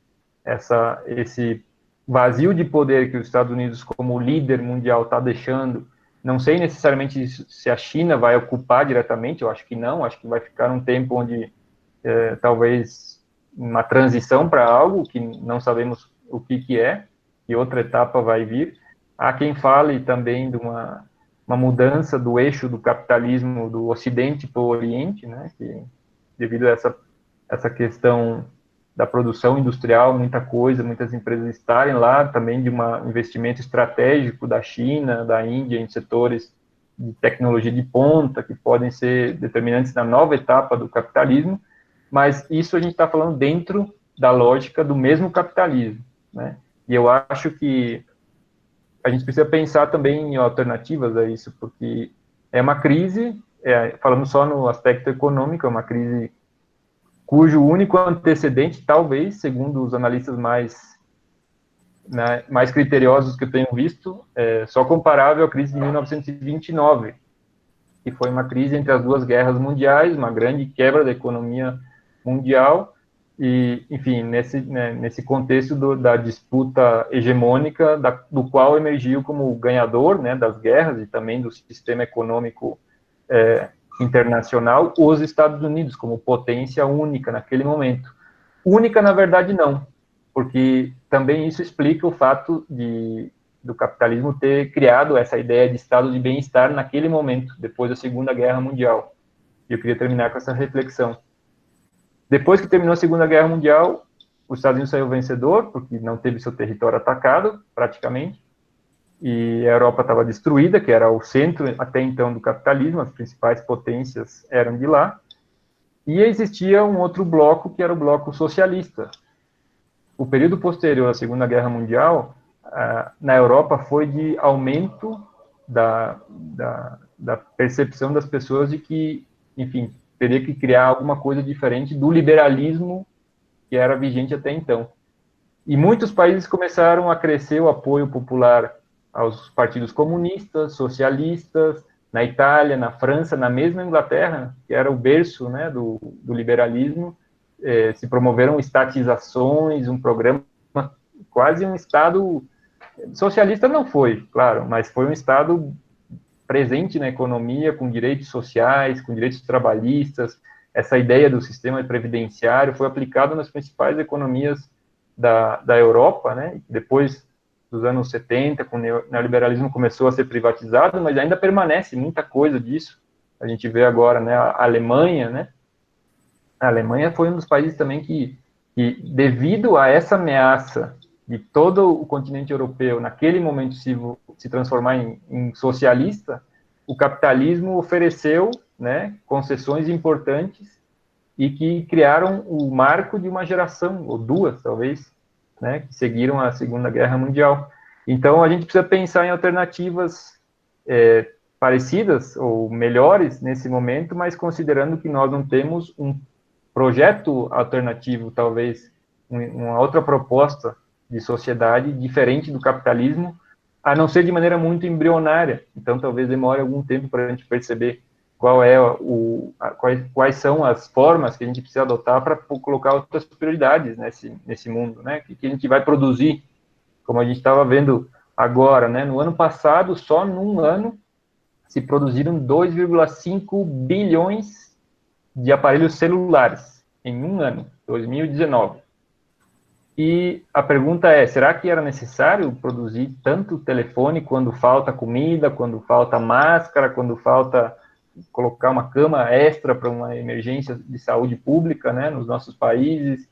vazio de poder que os Estados Unidos, como líder mundial, está deixando não sei necessariamente se a China vai ocupar diretamente, eu acho que não, acho que vai ficar um tempo onde talvez uma transição para algo que não sabemos o que é, e outra etapa vai vir. Há quem fale também de uma mudança do eixo do capitalismo do Ocidente para o Oriente, né, que devido a essa questão da produção industrial, muitas empresas estarem lá, também de um investimento estratégico da China, da Índia, em setores de tecnologia de ponta, que podem ser determinantes na nova etapa do capitalismo, mas isso a gente está falando dentro da lógica do mesmo capitalismo, né? E eu acho que a gente precisa pensar também em alternativas a isso, porque é uma crise, falando só no aspecto econômico, é uma crise cujo único antecedente, talvez, segundo os analistas mais criteriosos que eu tenho visto, é só comparável à crise de 1929, que foi uma crise entre as duas guerras mundiais, uma grande quebra da economia mundial, e, enfim, nesse contexto da disputa hegemônica, do qual emergiu como ganhador, né, das guerras e também do sistema econômico internacional, os Estados Unidos, como potência única naquele momento. Única, na verdade, não, porque também isso explica o fato do capitalismo ter criado essa ideia de estado de bem-estar naquele momento, depois da Segunda Guerra Mundial. E eu queria terminar com essa reflexão. Depois que terminou a Segunda Guerra Mundial, os Estados Unidos saiu vencedor, porque não teve seu território atacado, praticamente, e a Europa estava destruída, que era o centro até então do capitalismo, as principais potências eram de lá, e existia um outro bloco, que era o bloco socialista. O período posterior à Segunda Guerra Mundial, na Europa, foi de aumento da percepção das pessoas de que, enfim, teria que criar alguma coisa diferente do liberalismo que era vigente até então. E muitos países começaram a crescer o apoio popular aos partidos comunistas, socialistas, na Itália, na França, na mesma Inglaterra, que era o berço, né, do liberalismo, se promoveram estatizações, um programa, quase um Estado socialista não foi, claro, mas foi um Estado presente na economia, com direitos sociais, com direitos trabalhistas. Essa ideia do sistema previdenciário foi aplicada nas principais economias da Europa, né? Depois dos anos 70, com o neoliberalismo começou a ser privatizado, mas ainda permanece muita coisa disso. A gente vê agora, né, a Alemanha, né? A Alemanha foi um dos países também que devido a essa ameaça de todo o continente europeu, naquele momento, se transformar em socialista, o capitalismo ofereceu, né, concessões importantes e que criaram o marco de uma geração, ou duas, talvez, né, que seguiram a Segunda Guerra Mundial. Então, a gente precisa pensar em alternativas parecidas ou melhores nesse momento, mas considerando que nós não temos um projeto alternativo, talvez uma outra proposta de sociedade diferente do capitalismo, a não ser de maneira muito embrionária. Então, talvez demore algum tempo para a gente perceber quais são as formas que a gente precisa adotar para colocar outras prioridades nesse mundo, né? Que a gente vai produzir, como a gente estava vendo agora, né? No ano passado, só num ano, se produziram 2,5 bilhões de aparelhos celulares em um ano, 2019. E a pergunta é, será que era necessário produzir tanto telefone quando falta comida, quando falta máscara, quando falta colocar uma cama extra para uma emergência de saúde pública, né, nos nossos países,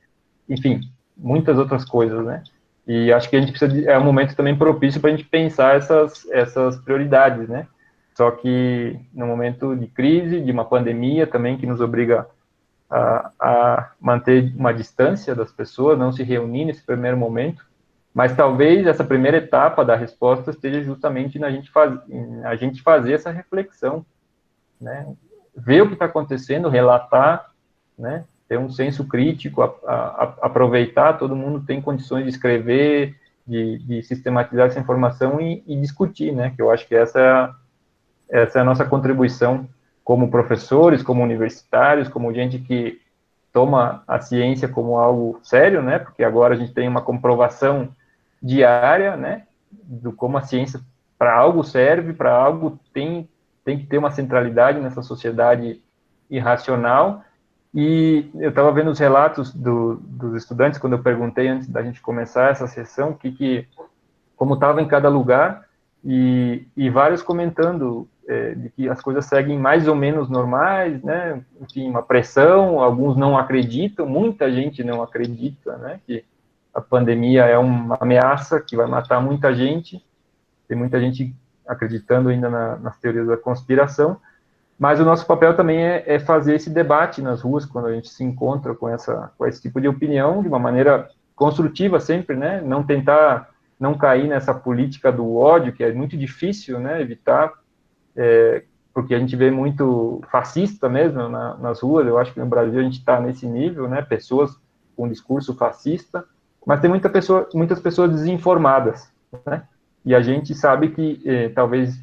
enfim, muitas outras coisas, né? E acho que a gente precisa é um momento também propício para a gente pensar essas prioridades, né? Só que no momento de crise, de uma pandemia também que nos obriga a manter uma distância das pessoas, não se reunir nesse primeiro momento, mas talvez essa primeira etapa da resposta esteja justamente na gente fazer essa reflexão, né? Ver o que está acontecendo, relatar, né? Ter um senso crítico, aproveitar, todo mundo tem condições de escrever, de sistematizar essa informação e discutir, né? Que eu acho que essa é a nossa contribuição como professores, como universitários, como gente que toma a ciência como algo sério, né? Porque agora a gente tem uma comprovação diária, né? Do como a ciência para algo serve, para algo tem que ter uma centralidade nessa sociedade irracional. E eu estava vendo os relatos dos estudantes, quando eu perguntei antes da gente começar essa sessão, como estava em cada lugar, e vários comentando de que as coisas seguem mais ou menos normais, né? Enfim, uma pressão, alguns não acreditam, muita gente não acredita, né? Que a pandemia é uma ameaça que vai matar muita gente, tem muita gente acreditando ainda nas teorias da conspiração, mas o nosso papel também é fazer esse debate nas ruas, quando a gente se encontra com esse tipo de opinião, de uma maneira construtiva sempre, né? Não tentar não cair nessa política do ódio, que é muito difícil, né, evitar, porque a gente vê muito fascista mesmo nas ruas. Eu acho que no Brasil a gente está nesse nível, né, pessoas com discurso fascista, mas tem muitas pessoas desinformadas, né, e a gente sabe que talvez